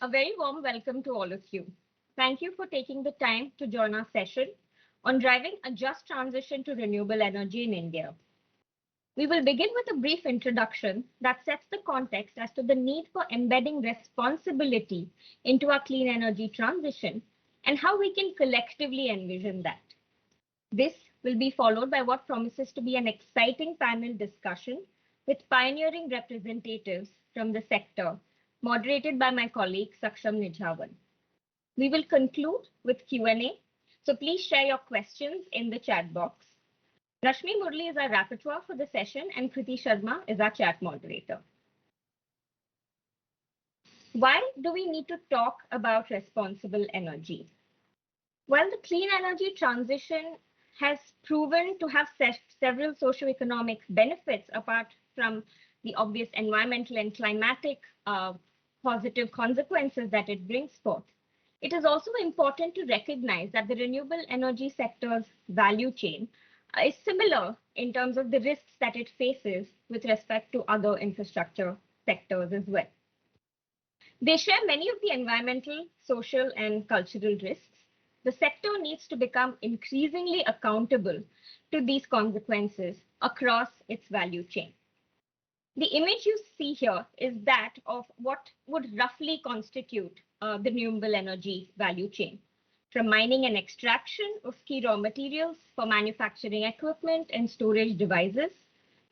A very warm welcome to all of you. Thank you for taking the time to join our session on driving a just transition to renewable energy in India. We will begin with a brief introduction that sets the context as to the need for embedding responsibility into our clean energy transition and how we can collectively envision that. This will be followed by what promises to be an exciting panel discussion with pioneering representatives from the sector, moderated by my colleague Saksham Nijhawan. We will conclude with Q&A, so please share your questions in the chat box. Rashmi Murli is our rapporteur for the session and Kriti Sharma is our chat moderator. Why do we need to talk about responsible energy? Well, the clean energy transition has proven to have several socioeconomic benefits apart from the obvious environmental and climatic positive consequences that it brings forth. It is also important to recognize that the renewable energy sector's value chain is similar in terms of the risks that it faces with respect to other infrastructure sectors as well. They share many of the environmental, social, and cultural risks. The sector needs to become increasingly accountable to these consequences across its value chain. The image you see here is that of what would roughly constitute the renewable energy value chain, from mining and extraction of key raw materials for manufacturing equipment and storage devices,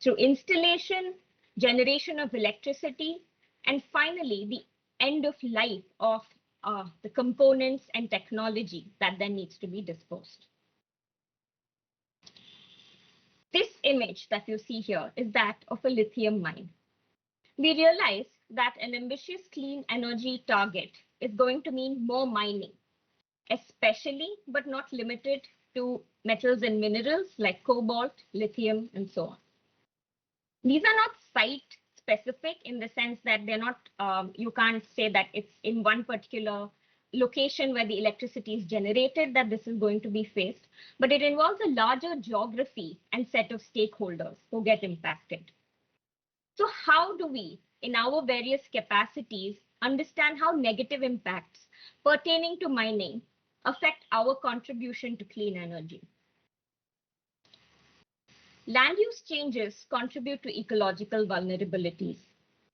through installation, generation of electricity, and finally the end of life of the components and technology that then needs to be disposed. This image that you see here is that of a lithium mine. We realize that an ambitious clean energy target is going to mean more mining, especially but not limited to metals and minerals like cobalt, lithium, and so on. These are not site specific in the sense that they're not, you can't say that it's in one particular location where the electricity is generated that this is going to be faced, but it involves a larger geography and set of stakeholders who get impacted. So how do we, in our various capacities, understand how negative impacts pertaining to mining affect our contribution to clean energy? Land use changes contribute to ecological vulnerabilities,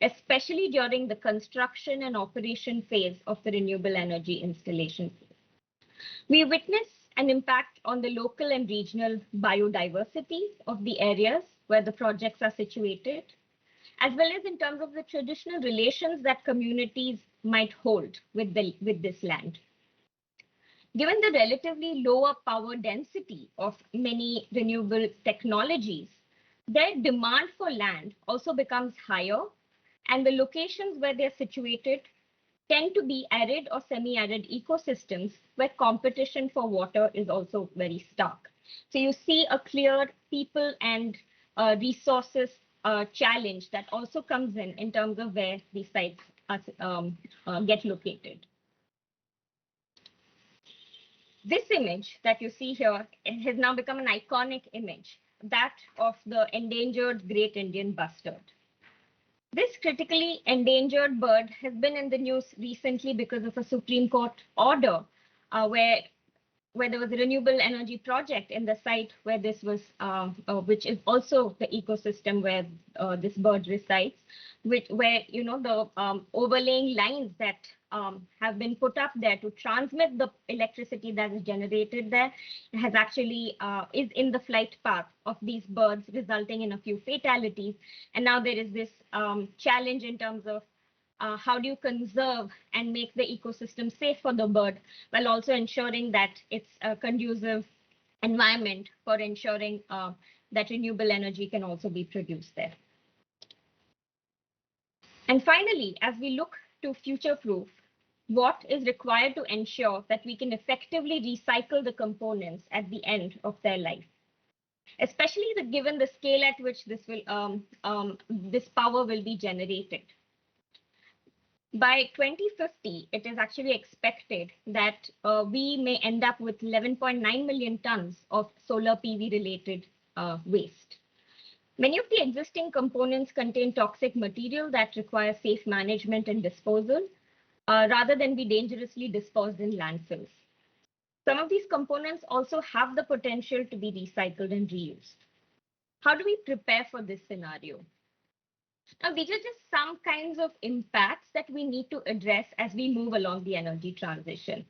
especially during the construction and operation phase of the renewable energy installation. We witness an impact on the local and regional biodiversity of the areas where the projects are situated, as well as in terms of the traditional relations that communities might hold with this land. Given the relatively lower power density of many renewable technologies, their demand for land also becomes higher, and the locations where they're situated tend to be arid or semi-arid ecosystems where competition for water is also very stark. So you see a clear people and resources challenge that also comes in terms of where these sites get located. This image that you see here, it has now become an iconic image, that of the endangered great Indian bustard. This critically endangered bird has been in the news recently because of a Supreme Court order where there was a renewable energy project in the site where this was, which is also the ecosystem where this bird resides, where the overlaying lines that have been put up there to transmit the electricity that is generated there has actually is in the flight path of these birds, resulting in a few fatalities. And now there is this challenge in terms of how do you conserve and make the ecosystem safe for the bird while also ensuring that it's a conducive environment for ensuring that renewable energy can also be produced there. And finally, as we look to future-proof, what is required to ensure that we can effectively recycle the components at the end of their life, especially given the scale at which this power will be generated. By 2050, it is actually expected that we may end up with 11.9 million tons of solar PV related waste. Many of the existing components contain toxic material that require safe management and disposal. rather than be dangerously disposed in landfills. Some of these components also have the potential to be recycled and reused. How do we prepare for this scenario? Now, these are just some kinds of impacts that we need to address as we move along the energy transition.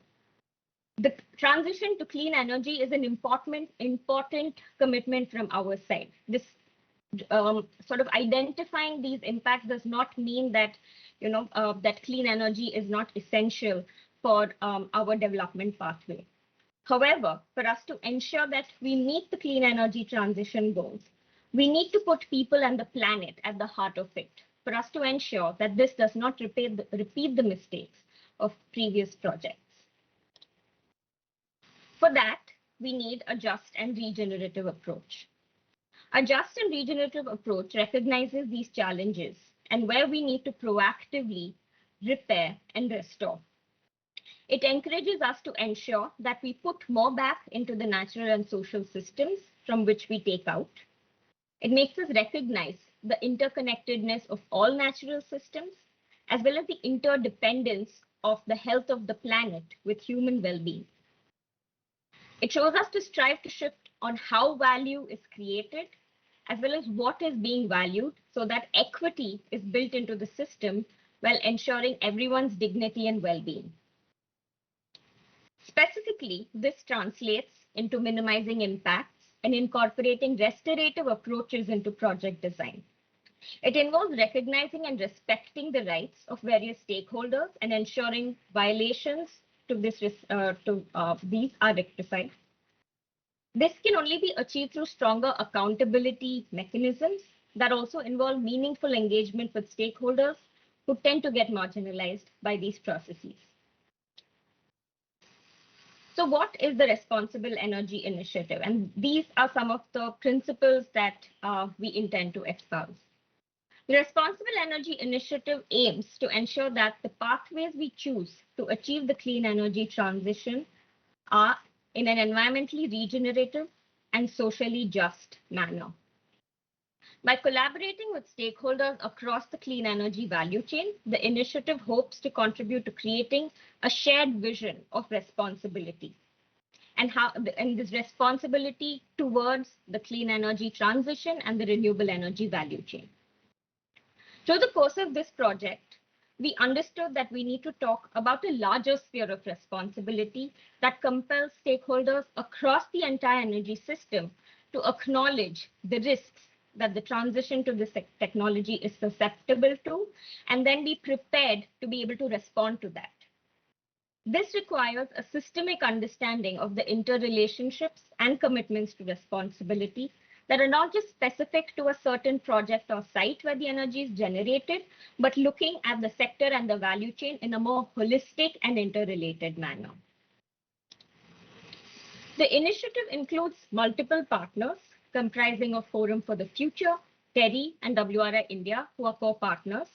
The transition to clean energy is an important commitment from our side. This sort of identifying these impacts does not mean that that clean energy is not essential for our development pathway. However, for us to ensure that we meet the clean energy transition goals, we need to put people and the planet at the heart of it for us to ensure that this does not repeat the mistakes of previous projects. For that, we need a just and regenerative approach. A just and regenerative approach recognizes these challenges and where we need to proactively repair and restore. It encourages us to ensure that we put more back into the natural and social systems from which we take out. It makes us recognize the interconnectedness of all natural systems, as well as the interdependence of the health of the planet with human well-being. It shows us to strive to shift on how value is created, as well as what is being valued, so that equity is built into the system while ensuring everyone's dignity and well-being. Specifically, this translates into minimizing impacts and incorporating restorative approaches into project design. It involves recognizing and respecting the rights of various stakeholders and ensuring violations to these are rectified. This can only be achieved through stronger accountability mechanisms that also involve meaningful engagement with stakeholders who tend to get marginalized by these processes. So what is the Responsible Energy Initiative? And these are some of the principles that we intend to espouse. The Responsible Energy Initiative aims to ensure that the pathways we choose to achieve the clean energy transition are in an environmentally regenerative and socially just manner. By collaborating with stakeholders across the clean energy value chain, the initiative hopes to contribute to creating a shared vision of responsibility and this responsibility towards the clean energy transition and the renewable energy value chain. Through the course of this project, we understood that we need to talk about a larger sphere of responsibility that compels stakeholders across the entire energy system to acknowledge the risks that the transition to this technology is susceptible to, and then be prepared to be able to respond to that. This requires a systemic understanding of the interrelationships and commitments to responsibility that are not just specific to a certain project or site where the energy is generated, but looking at the sector and the value chain in a more holistic and interrelated manner. The initiative includes multiple partners comprising of Forum for the Future, TERI, and WRI India, who are co-partners,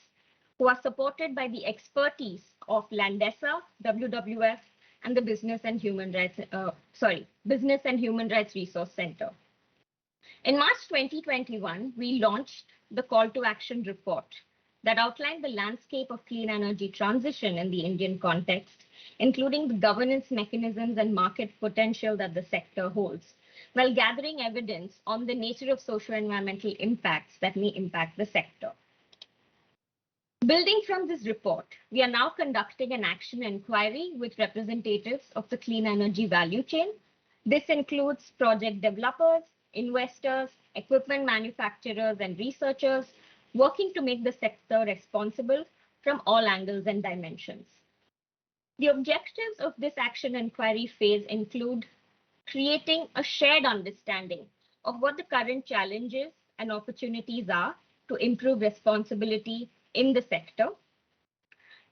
who are supported by the expertise of Landesa, WWF, and the Business and Human Rights Resource Center. In March 2021, we launched the Call to Action report that outlined the landscape of clean energy transition in the Indian context, including the governance mechanisms and market potential that the sector holds, while gathering evidence on the nature of socio-environmental impacts that may impact the sector. Building from this report, we are now conducting an action inquiry with representatives of the clean energy value chain. This includes project developers, investors, equipment manufacturers, and researchers working to make the sector responsible from all angles and dimensions. The objectives of this action inquiry phase include creating a shared understanding of what the current challenges and opportunities are to improve responsibility in the sector,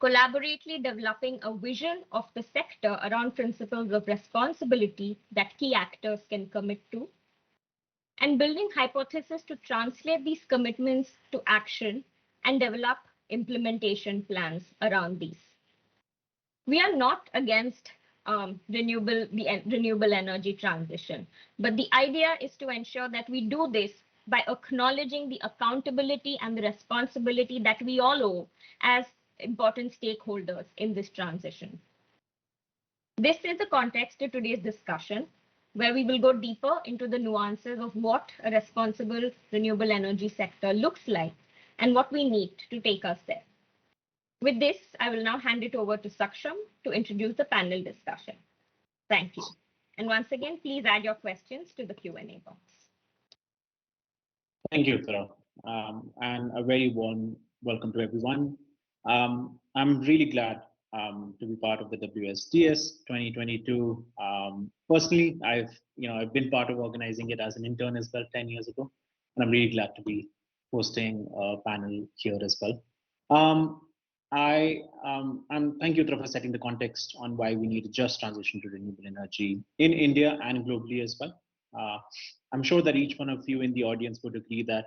collaboratively developing a vision of the sector around principles of responsibility that key actors can commit to, and building hypotheses to translate these commitments to action and develop implementation plans around these. We are not against renewable energy transition, but the idea is to ensure that we do this by acknowledging the accountability and the responsibility that we all owe as important stakeholders in this transition. This is the context to today's discussion, where we will go deeper into the nuances of what a responsible renewable energy sector looks like and what we need to take us there. With this, I will now hand it over to Saksham to introduce the panel discussion. Thank you. And once again, please add your questions to the Q&A box. Thank you, Thera. And a very warm welcome to everyone. I'm really glad to be part of the WSTS 2022. Personally, I've been part of organizing it as an intern as well 10 years ago, and I'm really glad to be hosting a panel here as well. Thank you, Thera, for setting the context on why we need a just transition to renewable energy in India and globally as well. I'm sure that each one of you in the audience would agree that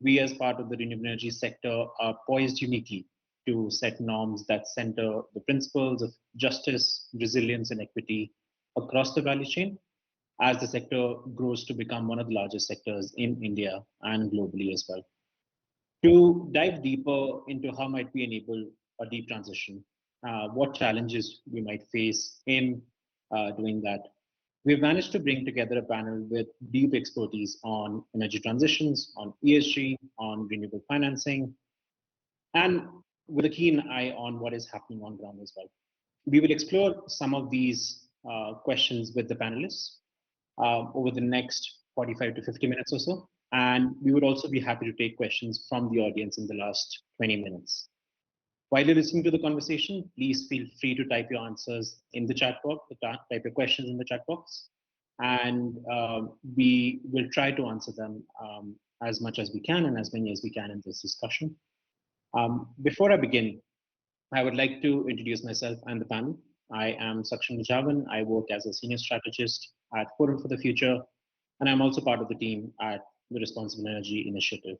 we as part of the renewable energy sector are poised uniquely to set norms that center the principles of justice, resilience, and equity across the value chain as the sector grows to become one of the largest sectors in India and globally as well. To dive deeper into how might we enable a deep transition, what challenges we might face in doing that, we've managed to bring together a panel with deep expertise on energy transitions, on ESG, on renewable financing, and with a keen eye on what is happening on ground as well. We will explore some of these questions with the panelists over the next 45 to 50 minutes or so. And we would also be happy to take questions from the audience in the last 20 minutes. While you're listening to the conversation, please feel free to type your answers in the chat box, type your questions in the chat box, and we will try to answer them as much as we can and as many as we can in this discussion. Before I begin, I would like to introduce myself and the panel. I am Saksham Javan. I work as a senior strategist at Forum for the Future, and I'm also part of the team at the Responsible Energy Initiative.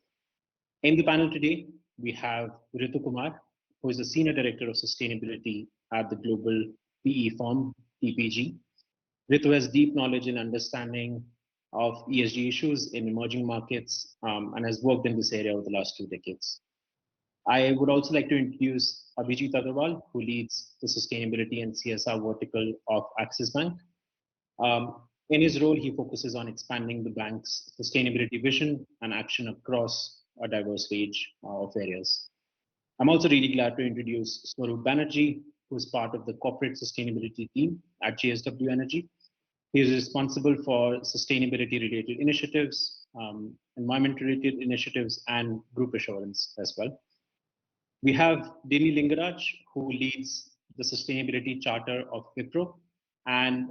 In the panel today, we have Ritu Kumar, who is the Senior Director of Sustainability at the global PE firm, TPG. Ritu has deep knowledge and understanding of ESG issues in emerging markets and has worked in this area over the last 2 decades. I would also like to introduce Abhijit Agarwal, who leads the Sustainability and CSR vertical of Axis Bank. In his role, he focuses on expanding the bank's sustainability vision and action across a diverse range of areas. I'm also really glad to introduce Swaroop Banerjee, who is part of the corporate sustainability team at JSW Energy. He is responsible for sustainability-related initiatives, environment-related initiatives, and group assurance as well. We have Dini Lingaraj, who leads the sustainability charter of Wipro, and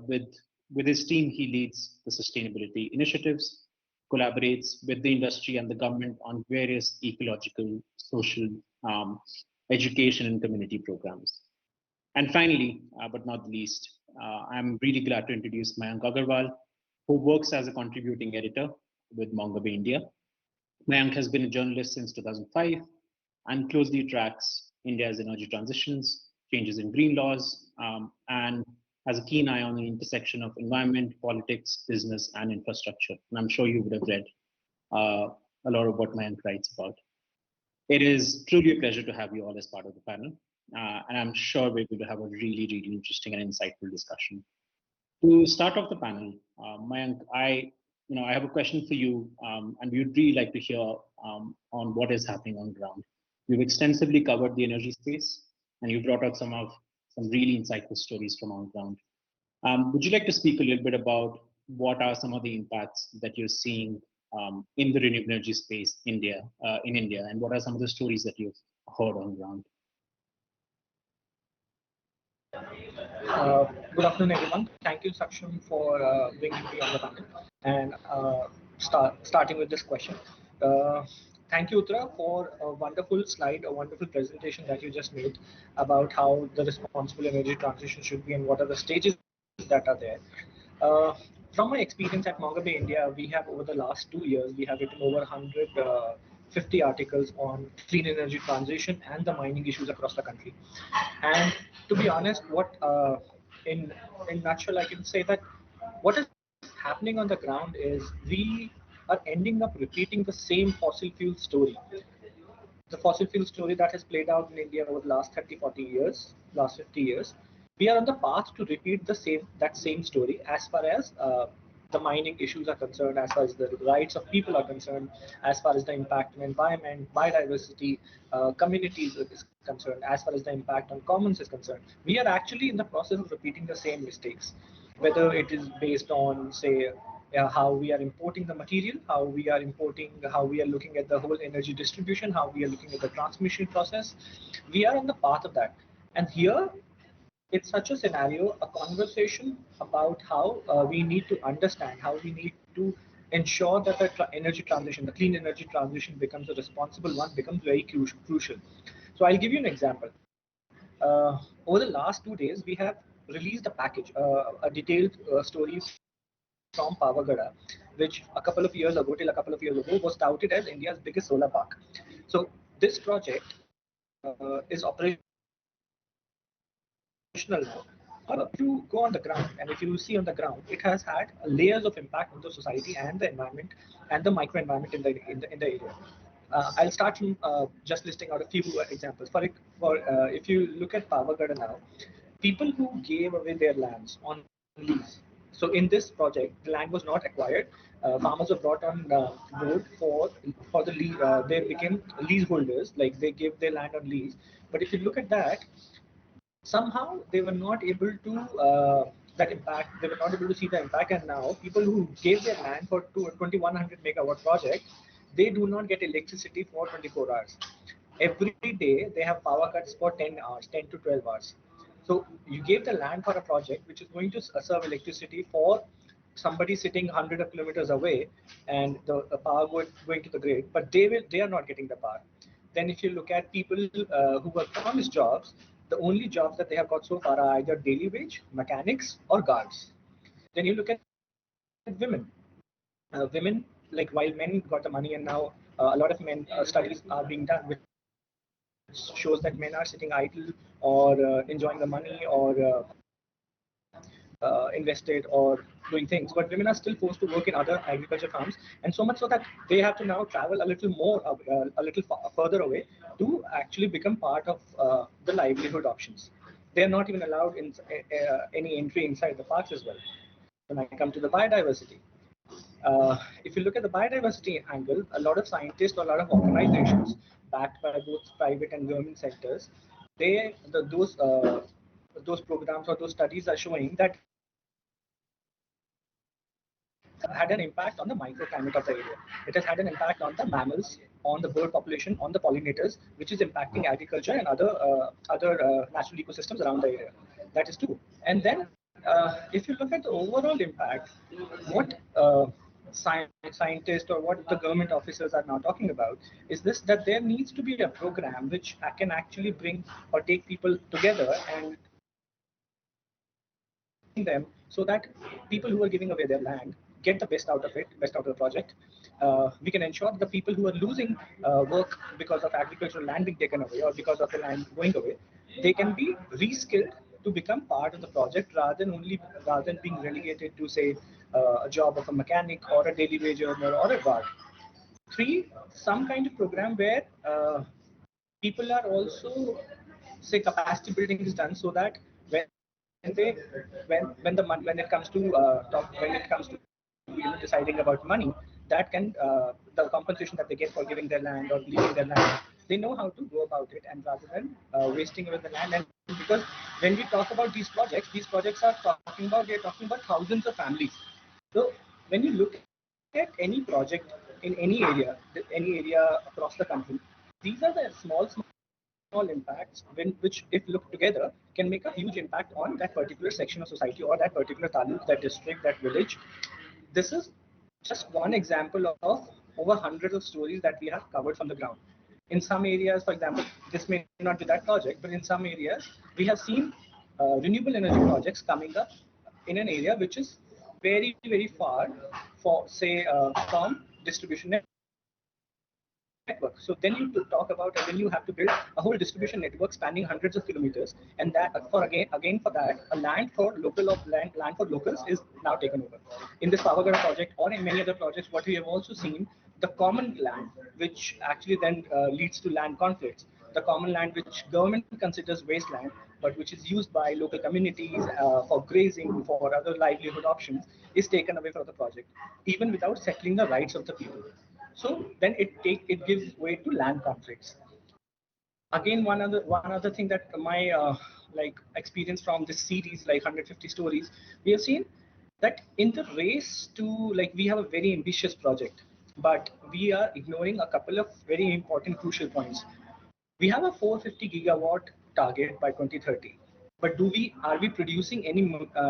with his team, he leads the sustainability initiatives, collaborates with the industry and the government on various ecological, social, education, and community programs. And finally, but not least, I'm really glad to introduce Mayank Agarwal, who works as a contributing editor with WRI India. Mayank has been a journalist since 2005 and closely tracks India's energy transitions, changes in green laws, and has a keen eye on the intersection of environment, politics, business, and infrastructure. And I'm sure you would have read a lot of what Mayank writes about. It is truly a pleasure to have you all as part of the panel. And I'm sure we're going to have a really, really interesting and insightful discussion. To start off the panel, Mayank, I have a question for you, and we would really like to hear on what is happening on ground. You've extensively covered the energy space, and you brought out some really insightful stories from on ground. Would you like to speak a little bit about what are some of the impacts that you're seeing in the renewable energy space in India, and what are some of the stories that you've heard on ground? Good afternoon, everyone. Thank you, Saksham, for bringing me on the panel and starting with this question. Thank you, Uttara, for a wonderful slide, a wonderful presentation that you just made about how the responsible energy transition should be and what are the stages that are there. From my experience at WRI India, we have over the last 2 years, we have written over 150 articles on clean energy transition and the mining issues across the country. And to be honest, what in nutshell, I can say that what is happening on the ground is we are ending up repeating the same fossil fuel story. the fossil fuel story that has played out in India over the last 30, 40 years, last 50 years, we are on the path to repeat that same story as far as the mining issues are concerned, as far as the rights of people are concerned, as far as the impact on environment, biodiversity, communities is concerned, as far as the impact on commons is concerned. We are actually in the process of repeating the same mistakes, whether it is based on, say, how we are importing the material, how we are looking at the whole energy distribution, how we are looking at the transmission process. We are on the path of that. And here, it's such a scenario, a conversation about how we need to understand, how we need to ensure that the energy transition, the clean energy transition becomes a responsible one, becomes very crucial. So I'll give you an example. Over the last 2 days, we have released a package, a detailed story from Pavagada, which a couple of years ago, was touted as India's biggest solar park. So this project is operational now. However, if you go on the ground and if you see on the ground, it has had layers of impact on the society and the environment and the microenvironment in the area. I'll start from just listing out a few examples. If you look at Pavagada now, people who gave away their lands on lease. So in this project, the land was not acquired. Farmers were brought on board for the lease. They became leaseholders, like they gave their land on lease. But if you look at that, somehow they were not able to that impact. They were not able to see the impact, and now people who gave their land for 2100 megawatt project, they do not get electricity for 24 hours. Every day they have power cuts for 10 hours, 10 to 12 hours. So you gave the land for a project which is going to serve electricity for somebody sitting hundreds of kilometers away, and the power going to the grid, but they are not getting the power. Then if you look at people who were promised jobs, the only jobs that they have got so far are either daily wage, mechanics, or guards. Then you look at women. Women, like while men got the money, and now a lot of men studies are being done, which shows that men are sitting idle or enjoying the money or invested or doing things, but women are still forced to work in other agriculture farms, and so much so that they have to now travel a little more, a little further away to actually become part of the livelihood options. They are not even allowed in any entry inside the parks as well. When I come to the biodiversity, if you look at the biodiversity angle, a lot of scientists or a lot of organizations backed by both private and government sectors, those programs or those studies are showing that had an impact on the microclimate of the area. It has had an impact on the mammals, on the bird population, on the pollinators, which is impacting agriculture and other natural ecosystems around the area. That is true. And then, if you look at the overall impact, what scientists or what the government officers are now talking about is this: that there needs to be a program which can actually bring or take people together and them, so that people who are giving away their land get the best out of it, best out of the project. We can ensure that the people who are losing work because of agricultural land being taken away or because of the land going away, they can be reskilled to become part of the project rather than being relegated to, say, a job of a mechanic or a daily wage earner or a guard. Three, some kind of program where people are also, say, capacity building is done, so that when it comes to deciding about money, that can the compensation that they get for giving their land or leaving their land, they know how to go about it, and rather than wasting away the land. And because when we talk about these projects are talking about thousands of families. So when you look at any project in any area across the country, these are the small impacts which, if looked together, can make a huge impact on that particular section of society or that particular taluk, that district, that village. This is just one example of over hundreds of stories that we have covered from the ground. In some areas, for example, this may not be that project, but in some areas, we have seen renewable energy projects coming up in an area which is very, very far from distribution network. So then you talk about, and then you have to build a whole distribution network spanning hundreds of kilometers, and that for that, a land for locals is now taken over. In this Pavagada project or in many other projects, what we have also seen, the common land, which actually then leads to land conflicts. The common land which government considers wasteland, but which is used by local communities for grazing, for other livelihood options, is taken away from the project, even without settling the rights of the people. So then it gives way to land conflicts. Again, one other thing that my like experience from this series, like 150 stories, we have seen that in the race to, like, we have a very ambitious project, but we are ignoring a couple of very important crucial points. We have a 450 gigawatt target by 2030, but are we producing any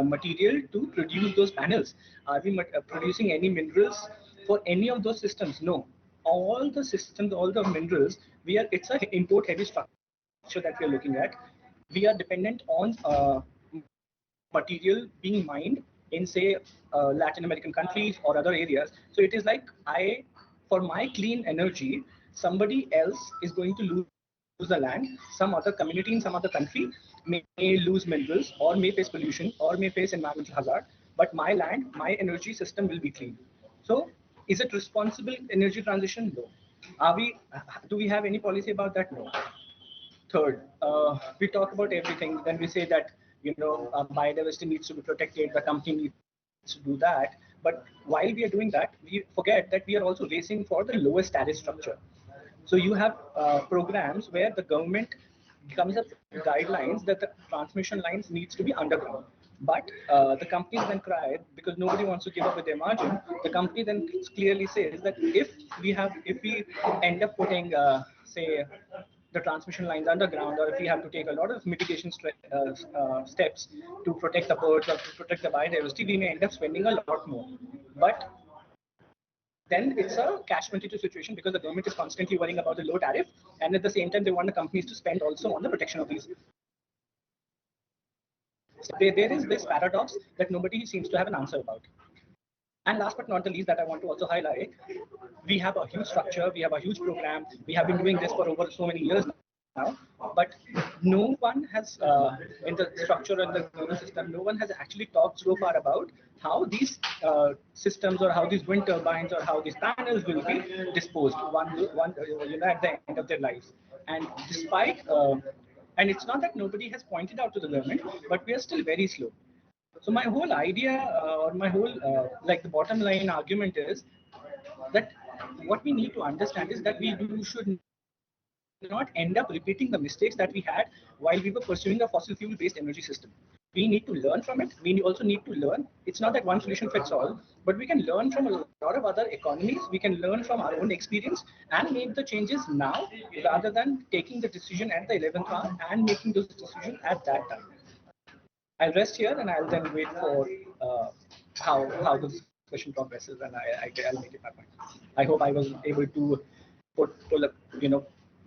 material to produce those panels? Are we producing any minerals for any of those systems? No. All the systems, all the minerals, it's an import heavy structure that we are looking at. We are dependent on material being mined in, say, Latin American countries or other areas. So it is like, for my clean energy, somebody else is going to lose the land. Some other community in some other country may lose minerals, or may face pollution, or may face environmental hazard. But my land, my energy system will be clean. So is it responsible energy transition? No. Do we have any policy about that? No. Third, we talk about everything. Then we say that, biodiversity needs to be protected. The company needs to do that. But while we are doing that, we forget that we are also racing for the lowest tariff structure. So you have programs where the government comes up with guidelines that the transmission lines needs to be underground. But the companies then cry because nobody wants to give up with their margin. The company then clearly says that if we end up putting, say, the transmission lines underground, or if we have to take a lot of mitigation steps to protect the birds or to protect the biodiversity, we may end up spending a lot more. But then it's a catch-22 situation, because the government is constantly worrying about the low tariff, and at the same time they want the companies to spend also on the protection of these. So there is this paradox that nobody seems to have an answer about. And last but not the least, that I want to also highlight, we have a huge structure, we have a huge program, we have been doing this for over so many years now, but no one has, in the structure and the governance system, no one has actually talked so far about how these systems, or how these wind turbines, or how these panels will be disposed at the end of their lives. And despite, and it's not that nobody has pointed out to the government, but we are still very slow. So my whole idea, or my whole, like, the bottom line argument is that what we need to understand is that should not end up repeating the mistakes that we had while we were pursuing a fossil fuel based energy system. We need to learn from it. We also need to learn. It's not that one solution fits all, but we can learn from a lot of other economies. We can learn from our own experience and make the changes now, rather than taking the decision at the 11th hour and making those decisions at that time. I'll rest here, and I'll then wait for how the discussion progresses, and I'll make it my point. I hope I was able to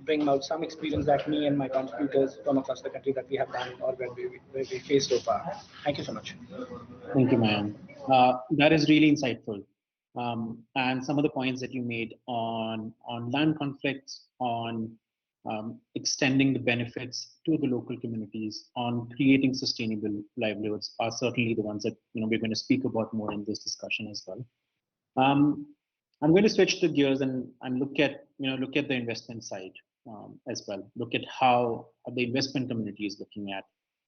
bring out some experience that me and my contributors from across the country that we have done, or where we faced so far. Thank you so much. Thank you, Mayank. That is really insightful. And some of the points that you made on land conflicts, on extending the benefits to the local communities, on creating sustainable livelihoods, are certainly the ones that we're going to speak about more in this discussion as well. I'm going to switch the gears and look at the investment side as well. Look at how the investment community is looking at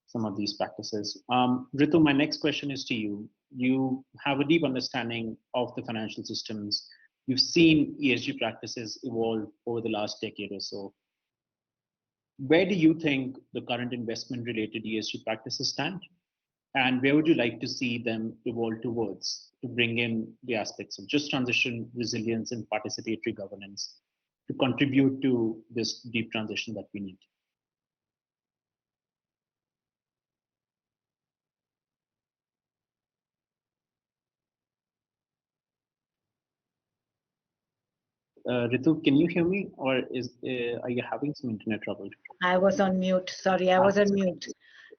some of these practices. Ritu, my next question is to you. You have a deep understanding of the financial systems. You've seen ESG practices evolve over the last decade or so. Where do you think the current investment-related ESG practices stand? And where would you like to see them evolve towards to bring in the aspects of just transition, resilience, and participatory governance to contribute to this deep transition that we need? Ritu, can you hear me, or are you having some internet trouble? I was on mute. Sorry, I was on mute.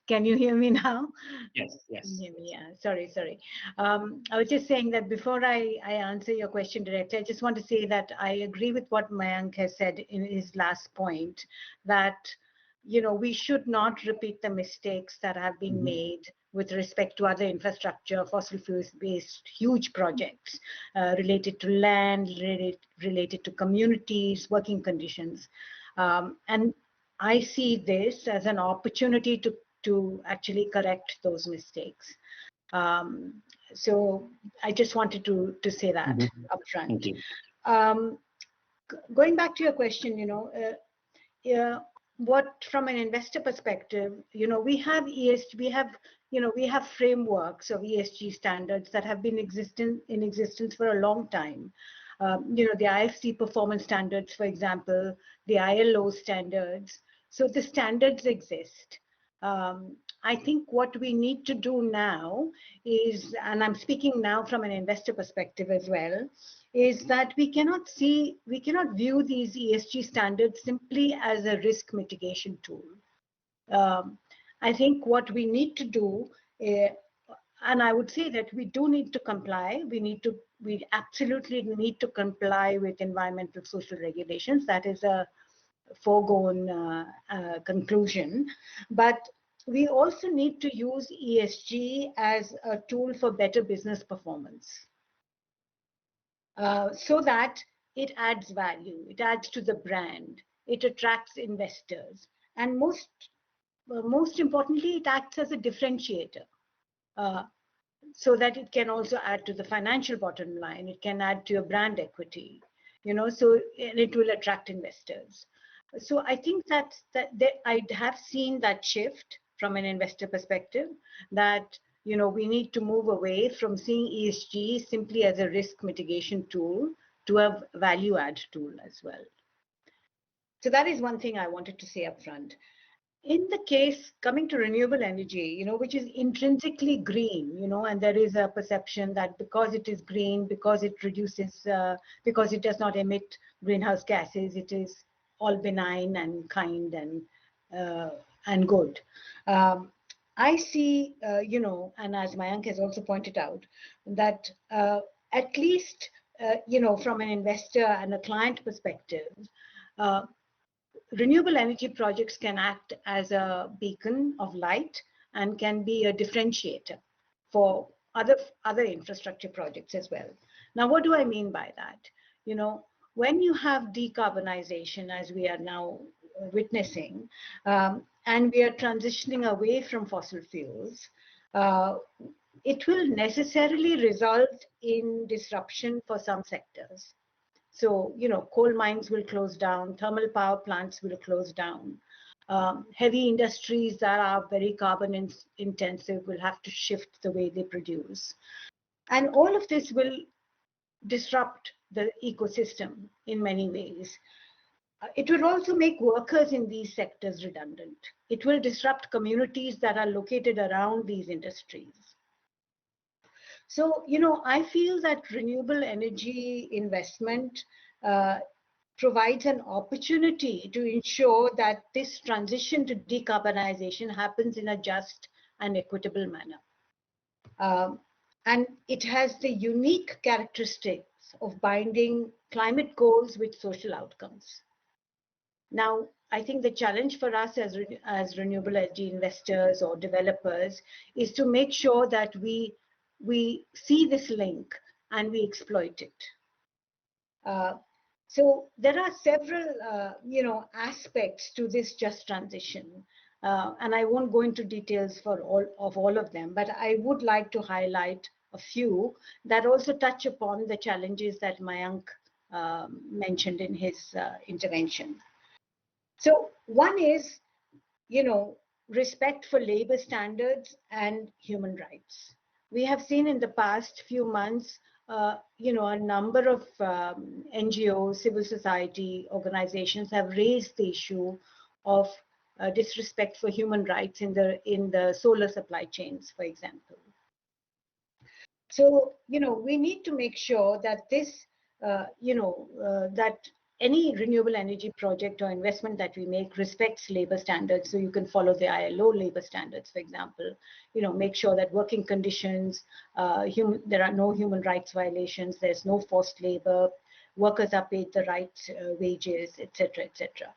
Can you hear me now? Yes, yes. Yeah, sorry. I was just saying that before I answer your question directly, I just want to say that I agree with what Mayank has said in his last point, that we should not repeat the mistakes that have been made with respect to other infrastructure, fossil fuels-based huge projects related to land, related to communities, working conditions. And I see this as an opportunity to actually correct those mistakes. So I just wanted to say that upfront. Thank you. Going back to your question, what from an investor perspective, we have ESG, we have frameworks of ESG standards that have been in existence for a long time. The IFC performance standards, for example, the ILO standards. So the standards exist. I think what we need to do now is, and I'm speaking now from an investor perspective as well, is that we cannot view these ESG standards simply as a risk mitigation tool. I think what we need to do, and I would say that we do need to comply. We absolutely need to comply with environmental social regulations. That is a foregone conclusion. But we also need to use ESG as a tool for better business performance. So that it adds value, it adds to the brand, it attracts investors, and most importantly, it acts as a differentiator, so that it can also add to the financial bottom line. It can add to your brand equity, so it will attract investors. So I think that I have seen that shift from an investor perspective, that we need to move away from seeing ESG simply as a risk mitigation tool to a value add tool as well. So that is one thing I wanted to say up front. In the case coming to renewable energy, which is intrinsically green, and there is a perception that because it is green, because it reduces, because it does not emit greenhouse gases, it is all benign and kind and good. I see, and as Mayank has also pointed out, that at least, from an investor and a client perspective, renewable energy projects can act as a beacon of light and can be a differentiator for other infrastructure projects as well. Now, what do I mean by that? When you have decarbonization, as we are now witnessing, and we are transitioning away from fossil fuels, it will necessarily result in disruption for some sectors. So, coal mines will close down, thermal power plants will close down. Heavy industries that are very carbon intensive will have to shift the way they produce. And all of this will disrupt the ecosystem in many ways. It will also make workers in these sectors redundant. It will disrupt communities that are located around these industries. So, I feel that renewable energy investment provides an opportunity to ensure that this transition to decarbonization happens in a just and equitable manner. And it has the unique characteristics of binding climate goals with social outcomes. Now, I think the challenge for us as renewable energy investors or developers is to make sure that we see this link and we exploit it. So there are several, aspects to this just transition, and I won't go into details for all of them, but I would like to highlight a few that also touch upon the challenges that Mayank mentioned in his intervention. So one is, respect for labor standards and human rights. We have seen in the past few months, a number of NGOs, civil society organizations have raised the issue of disrespect for human rights in the solar supply chains, for example. So, we need to make sure that this, that any renewable energy project or investment that we make respects labor standards. So you can follow the ILO labor standards, for example, make sure that working conditions, there are no human rights violations, there's no forced labor, workers are paid the right wages, etc., etc.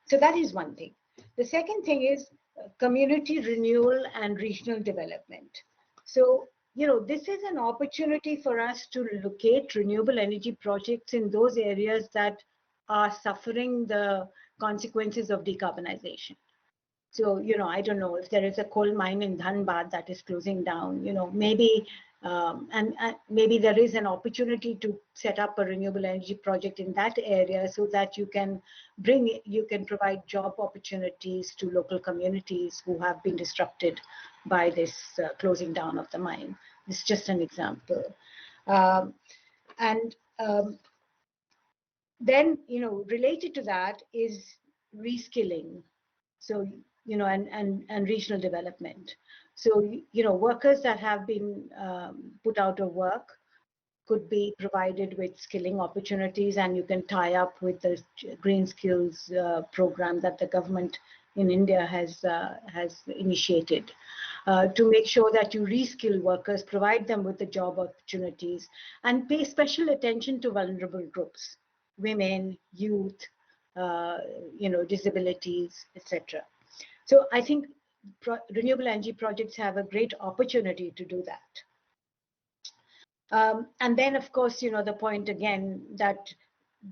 So that is one thing. The second thing is community renewal and regional development. So, this is an opportunity for us to locate renewable energy projects in those areas that are suffering the consequences of decarbonization. So, I don't know if there is a coal mine in Dhanbad that is closing down, maybe, and maybe there is an opportunity to set up a renewable energy project in that area so that you can provide job opportunities to local communities who have been disrupted by this closing down of the mine. This is just an example. And then, related to that is reskilling. So, and regional development. So, workers that have been put out of work could be provided with skilling opportunities, and you can tie up with the green skills program that the government in India has initiated to make sure that you reskill workers, provide them with the job opportunities, and pay special attention to vulnerable groups, women, youth, disabilities, etc. So I think renewable energy projects have a great opportunity to do that. And then, of course, the point again that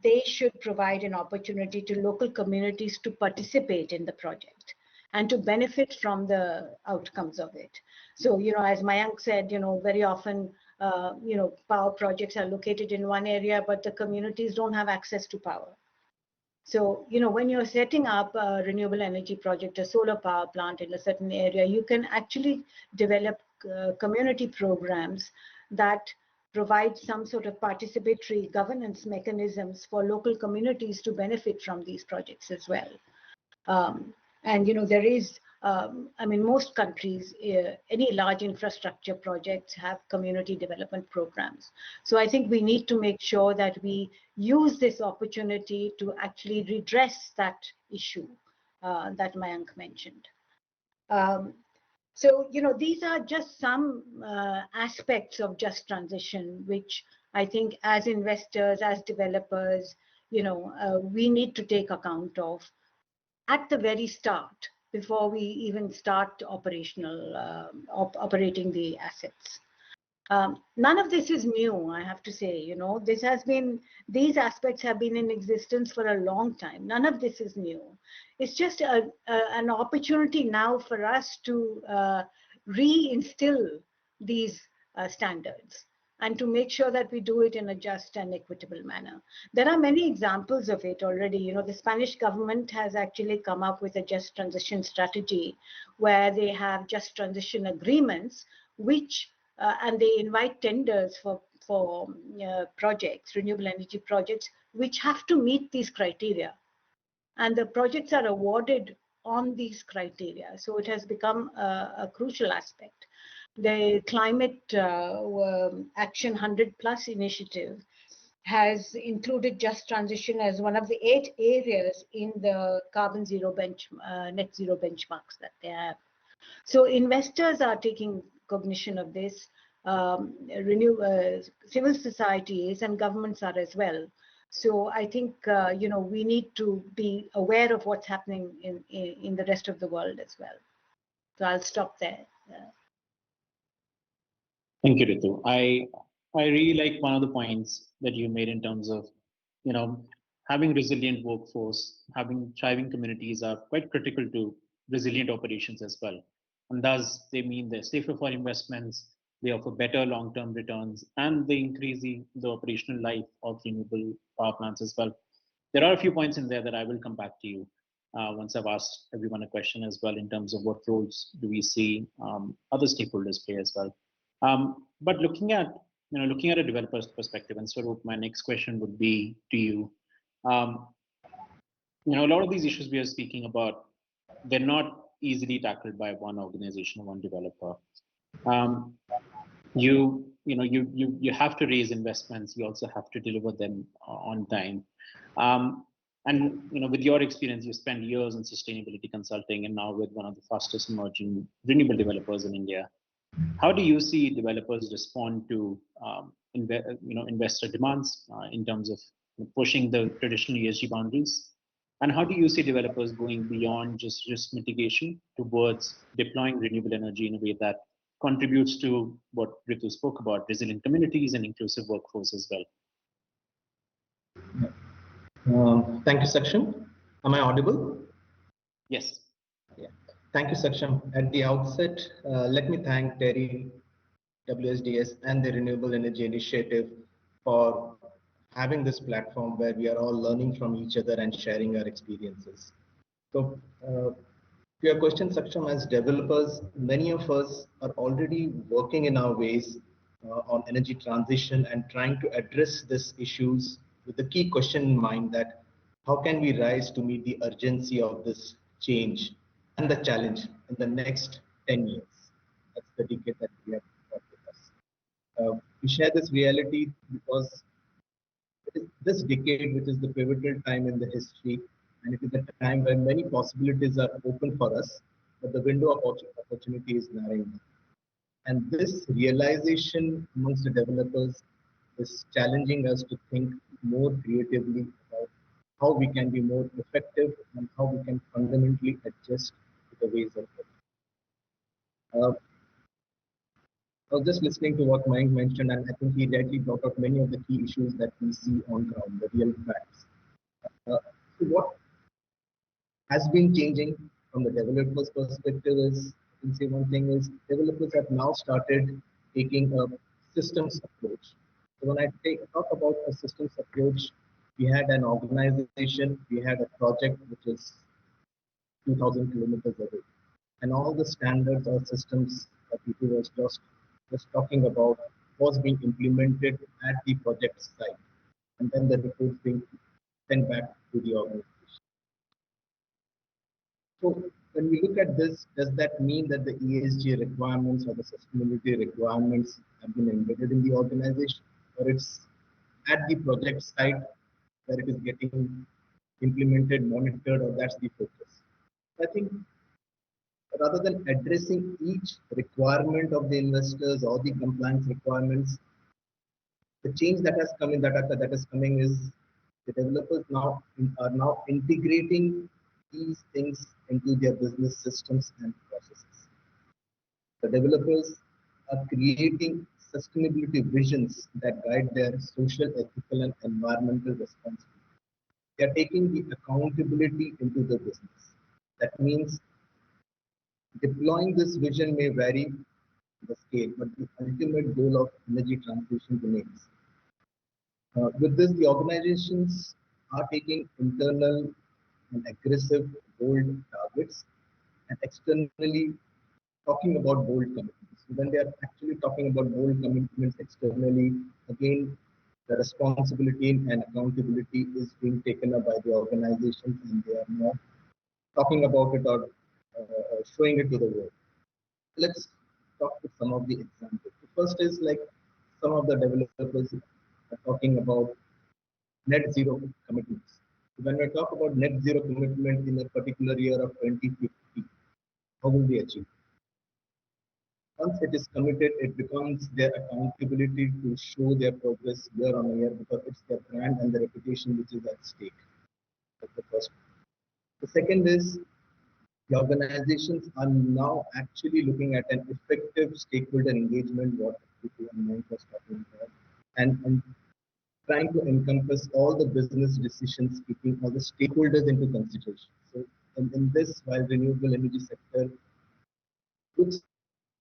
they should provide an opportunity to local communities to participate in the project and to benefit from the outcomes of it. So, as Mayank said, very often, power projects are located in one area, but the communities don't have access to power. So, when you're setting up a renewable energy project, a solar power plant in a certain area, you can actually develop community programs that provide some sort of participatory governance mechanisms for local communities to benefit from these projects as well. And, there is, most countries, any large infrastructure projects have community development programs. So I think we need to make sure that we use this opportunity to actually redress that issue that Mayank mentioned. So, these are just some aspects of just transition, which I think as investors, as developers, we need to take account of at the very start before we even start operating the assets. None of this is new, I have to say. These aspects have been in existence for a long time. None of this is new. It's just an opportunity now for us to reinstill these standards and to make sure that we do it in a just and equitable manner. There are many examples of it already. The Spanish government has actually come up with a just transition strategy where they have just transition agreements, which and they invite tenders for projects, renewable energy projects, which have to meet these criteria. And the projects are awarded on these criteria. So it has become a crucial aspect. The Climate Action 100 Plus initiative has included just transition as one of the 8 areas in the carbon zero net zero benchmarks that they have. So investors are taking cognition of this, civil societies and governments are as well. So I think we need to be aware of what's happening in the rest of the world as well. So I'll stop there. Thank you, Ritu. I really like one of the points that you made in terms of, having resilient workforce, having thriving communities are quite critical to resilient operations as well. And thus, they mean they're safer for investments, they offer better long-term returns, and they increase the operational life of renewable power plants as well. There are a few points in there that I will come back to you once I've asked everyone a question as well in terms of what roles do we see other stakeholders play as well. But looking at a developer's perspective, and so my next question would be to you. A lot of these issues we are speaking about, they're not easily tackled by one organization or one developer. You have to raise investments. You also have to deliver them on time. And with your experience, you spent years in sustainability consulting, and now with one of the fastest emerging renewable developers in India. How do you see developers respond to investor demands in terms of pushing the traditional ESG boundaries? And how do you see developers going beyond just risk mitigation towards deploying renewable energy in a way that contributes to what Ritu spoke about, resilient communities and inclusive workforce as well? Thank you, Saksham. Am I audible? Yes. Yeah. Thank you, Saksham. At the outset, let me thank TERI, WSDS, and the Renewable Energy Initiative for having this platform where we are all learning from each other and sharing our experiences. So, to your question, Saksham, as developers, many of us are already working in our ways on energy transition and trying to address these issues with the key question in mind that how can we rise to meet the urgency of this change and the challenge in the next 10 years. That's the decade that we have got with us. We share this reality because it is this decade which is the pivotal time in the history, and it is a time when many possibilities are open for us, but the window of opportunity is narrowing down. And this realization amongst the developers is challenging us to think more creatively about how we can be more effective and how we can fundamentally adjust to the ways of working. I was just listening to what Mike mentioned, and I think he rightly brought up many of the key issues that we see on ground, the real facts. So what has been changing from the developers' perspective is, I can say one thing is, developers have now started taking a systems approach. So when I talk about a systems approach, we had an organization, we had a project which is 2,000 kilometers away, and all the standards or systems that people was just talking about was being implemented at the project site, and then the reports being sent back to the organization. So when we look at this, does that mean that the ESG requirements or the sustainability requirements have been embedded in the organization, or it's at the project site where it is getting implemented, monitored, or that's the focus? I think rather than addressing each requirement of the investors or the compliance requirements, the change that has come in that is coming is the developers now are now integrating these things into their business systems and processes. The developers are creating sustainability visions that guide their social, ethical, and environmental responsibility. They are taking the accountability into the business. That means deploying this vision may vary the scale, but the ultimate goal of energy transition remains. With this, the organizations are taking internal and aggressive, bold targets, and externally talking about bold commitments. When they are actually talking about bold commitments externally, again, the responsibility and accountability is being taken up by the organizations, and they are not talking about it or showing it to the world. Let's talk to some of the examples. The first is like some of the developers are talking about net zero commitments. When we talk about net zero commitment in a particular year of 2050, how will they achieve? Once it is committed, it becomes their accountability to show their progress year on year because it's their brand and the reputation which is at stake. That's the first. The second is the organizations are now actually looking at an effective stakeholder engagement, what people was talking about, and trying to encompass all the business decisions, keeping all the stakeholders into consideration. So in this, while renewable energy sector looks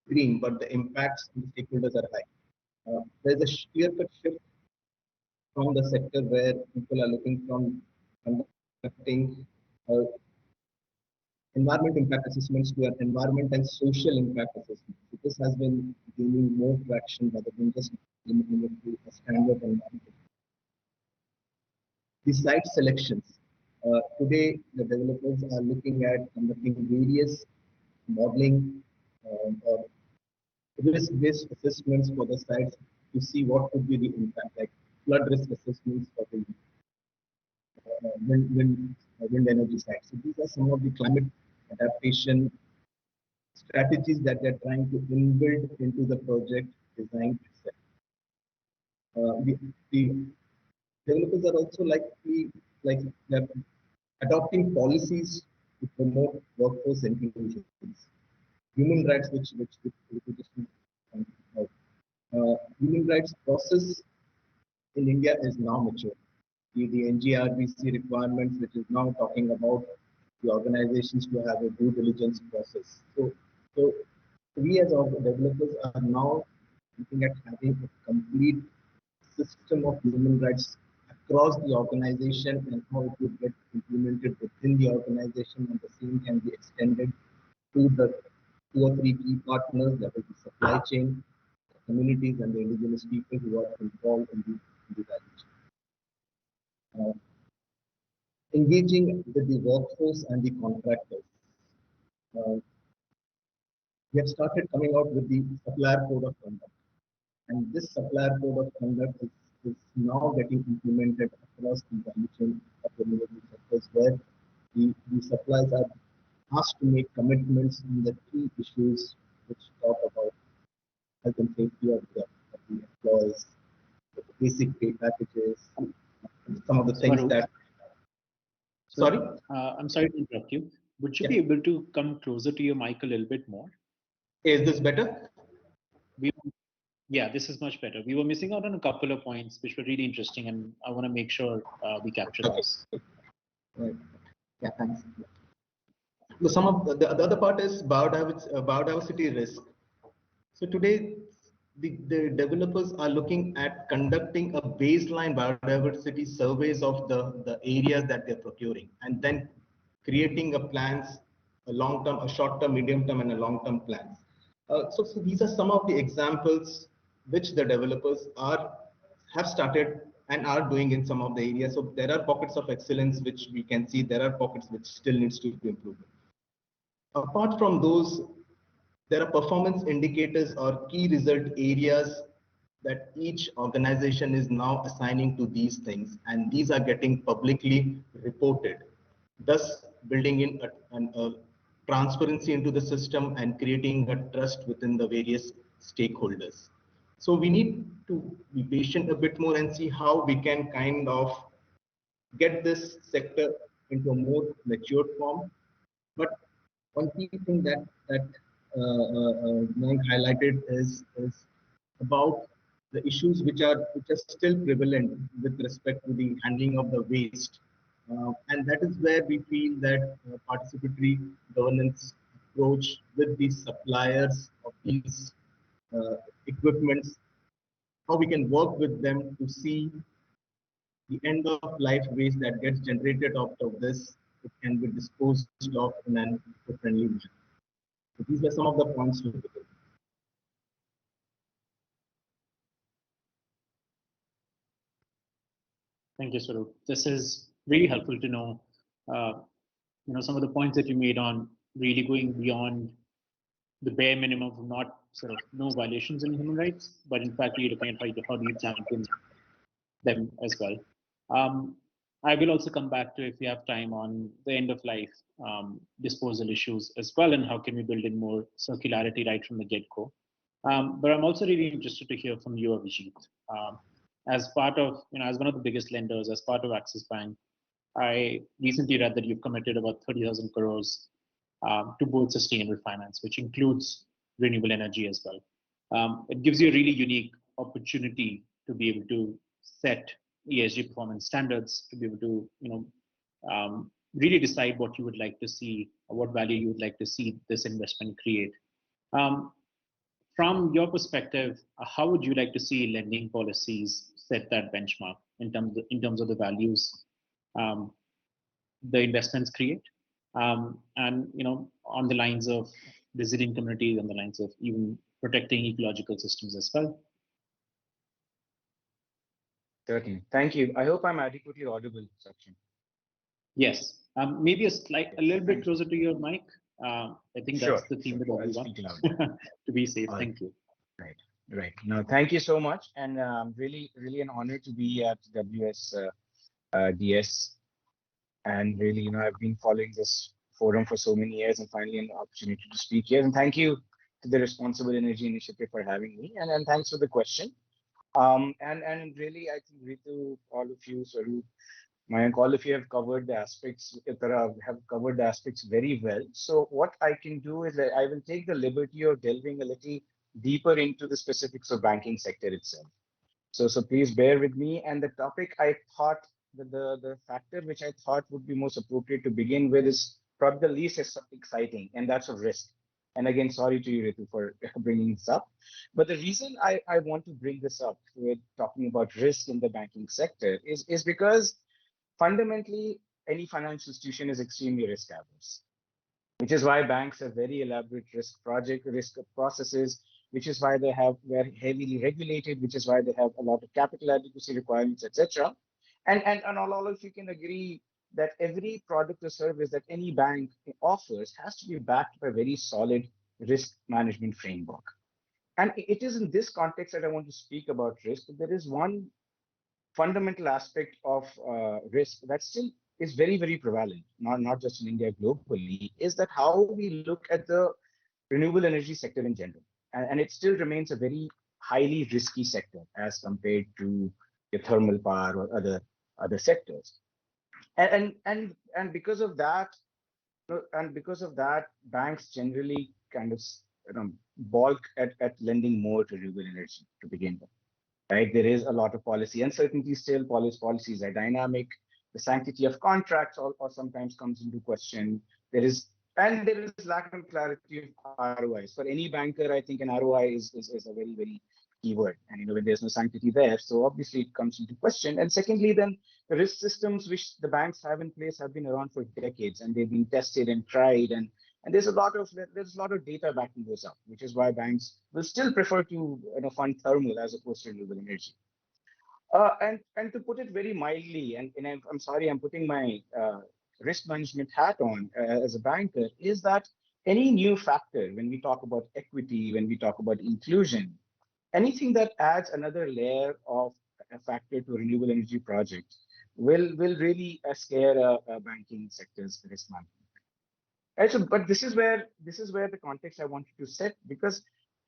green, but the impacts on the stakeholders are high. There's a clear-cut shift from the sector where people are looking from conducting environment impact assessments to an environment and social impact assessment. So this has been gaining more traction rather than just limiting it to a standard environment. The site selections. Today, the developers are looking at conducting various modeling or risk-based assessments for the sites to see what could be the impact, like flood risk assessments for the wind energy sites. So these are some of the climate adaptation strategies that they're trying to inbuild into the project design itself. The developers are also like adopting policies to promote workforce inclusion, human rights, which just human rights process in India is now mature. The NGRBC requirements, which is now talking about the organizations to have a due diligence process. So we as developers are now looking at having a complete system of human rights across the organization and how it would get implemented within the organization, and the same can be extended to the 2 or 3 key partners, that is the supply chain, the communities, and the indigenous people who are involved in the value chain. Engaging with the workforce and the contractors. Uh, we have started coming out with the supplier code of conduct, and this supplier code of conduct is now getting implemented across the value chain of the renewable sectors, where the suppliers are asked to make commitments on the key issues which talk about health and safety of the employees, the basic pay packages, some of the things that. Sorry? I'm sorry to interrupt you. Would you be able to come closer to your mic a little bit more? Is this better? Yeah, this is much better. We were missing out on a couple of points which were really interesting, and I want to make sure we capture those. Right. Yeah, thanks. So some of the other part is biodiversity risk. So today, the developers are looking at conducting a baseline biodiversity surveys of the areas that they're procuring, and then creating a plans, a long-term, a short-term, medium-term, and a long-term plans. So these are some of the examples which the developers have started and are doing in some of the areas. So there are pockets of excellence which we can see. There are pockets which still needs to be improved. Apart from those, there are performance indicators or key result areas that each organization is now assigning to these things, and these are getting publicly reported, thus building in a transparency into the system and creating a trust within the various stakeholders. So we need to be patient a bit more and see how we can kind of get this sector into a more mature form. But one key thing that Mayank highlighted is about the issues which are still prevalent with respect to the handling of the waste, and that is where we feel that participatory governance approach with the suppliers of these equipments, how we can work with them to see the end of life waste that gets generated out of this, it can be disposed of in an eco-friendly manner. So these are some of the points to look at. Thank you, Swaroop. This is really helpful to know. Some of the points that you made on really going beyond the bare minimum of not sort of no violations in human rights, but in fact, really looking at how do you champion them as well. I will also come back to, if we have time, on the end of life disposal issues as well, and how can we build in more circularity right from the get-go. But I'm also really interested to hear from you, Abhijit. As part of, as one of the biggest lenders, as part of Axis Bank, I recently read that you've committed about 30,000 crores to both sustainable finance, which includes renewable energy as well. It gives you a really unique opportunity to be able to set ESG performance standards, to be able to, really decide what you would like to see or what value you would like to see this investment create. From your perspective, how would you like to see lending policies set that benchmark in terms of the values the investments create, and on the lines of resilient communities, on the lines of even protecting ecological systems as well? Certainly. Thank you. I hope I'm adequately audible, Sachin. Yes. Maybe a little bit closer to your mic. I think that's the theme with everyone. To be safe. Thank you. Right. No, thank you so much, and really an honor to be at WSDS, and really, I've been following this forum for so many years, and finally an opportunity to speak here. And thank you to the Responsible Energy Initiative for having me, and thanks for the question. And really, I think Ritu, all of you, Swaroop, Mayank, all of you have covered the aspects, have covered the aspects very well. So what I can do is that I will take the liberty of delving a little deeper into the specifics of banking sector itself. So please bear with me. And the topic I thought, the factor which I thought would be most appropriate to begin with is probably the least exciting, and that's of risk. And again, sorry to you, Ritu, for bringing this up. But the reason I want to bring this up with talking about risk in the banking sector is because fundamentally, any financial institution is extremely risk averse, which is why banks have very elaborate risk processes, which is why they have very heavily regulated, which is why they have a lot of capital adequacy requirements, etc. And all of you can agree that every product or service that any bank offers has to be backed by a very solid risk management framework. And it is in this context that I want to speak about risk. There is one fundamental aspect of risk that still is very, very prevalent, not just in India, globally, is that how we look at the renewable energy sector in general. And it still remains a very highly risky sector as compared to the thermal power or other sectors. And because of that, banks generally kind of balk at lending more to renewable energy to begin with. Right? There is a lot of policy uncertainty still. Policies are dynamic. The sanctity of contracts or sometimes comes into question. There is lack of clarity of ROIs. For any banker, I think an ROI is a very, very key word. And when there's no sanctity there, so obviously it comes into question. And secondly, then the risk systems which the banks have in place have been around for decades, and they've been tested and tried, and there's a lot of data backing those up, which is why banks will still prefer to fund thermal as opposed to renewable energy. And to put it very mildly, and I'm sorry, I'm putting my risk management hat on as a banker, is that any new factor, when we talk about equity, when we talk about inclusion, anything that adds another layer of a factor to a renewable energy project will really scare a banking sector's risk management. Right, so, but this is where the context I wanted to set, because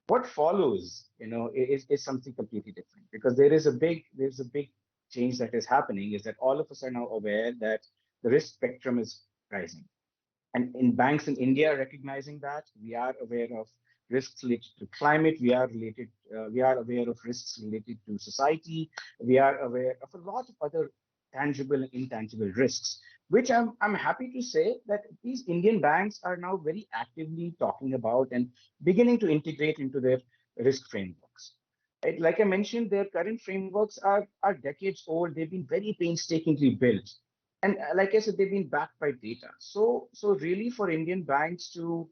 what follows, is something completely different. Because there's a big change that is happening, is that all of us are now aware that the risk spectrum is rising, and in banks in India are recognizing that. We are aware of risks related to climate. We are aware of risks related to society. We are aware of a lot of other tangible and intangible risks, which I'm happy to say that these Indian banks are now very actively talking about and beginning to integrate into their risk frameworks. Right? Like I mentioned, their current frameworks are decades old. They've been very painstakingly built. And like I said, they've been backed by data. So really for Indian banks to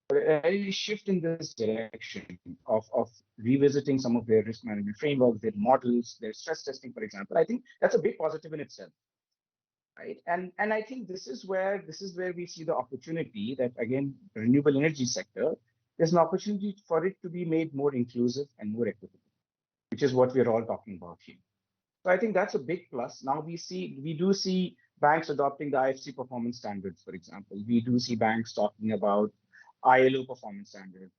really shift in this direction of revisiting some of their risk management frameworks, their models, their stress testing, for example, I think that's a big positive in itself. Right. And I think this is where we see the opportunity that, again, the renewable energy sector, there's an opportunity for it to be made more inclusive and more equitable, which is what we're all talking about here. So I think that's a big plus. Now we do see banks adopting the IFC performance standards, for example. We do see banks talking about ILO performance standards.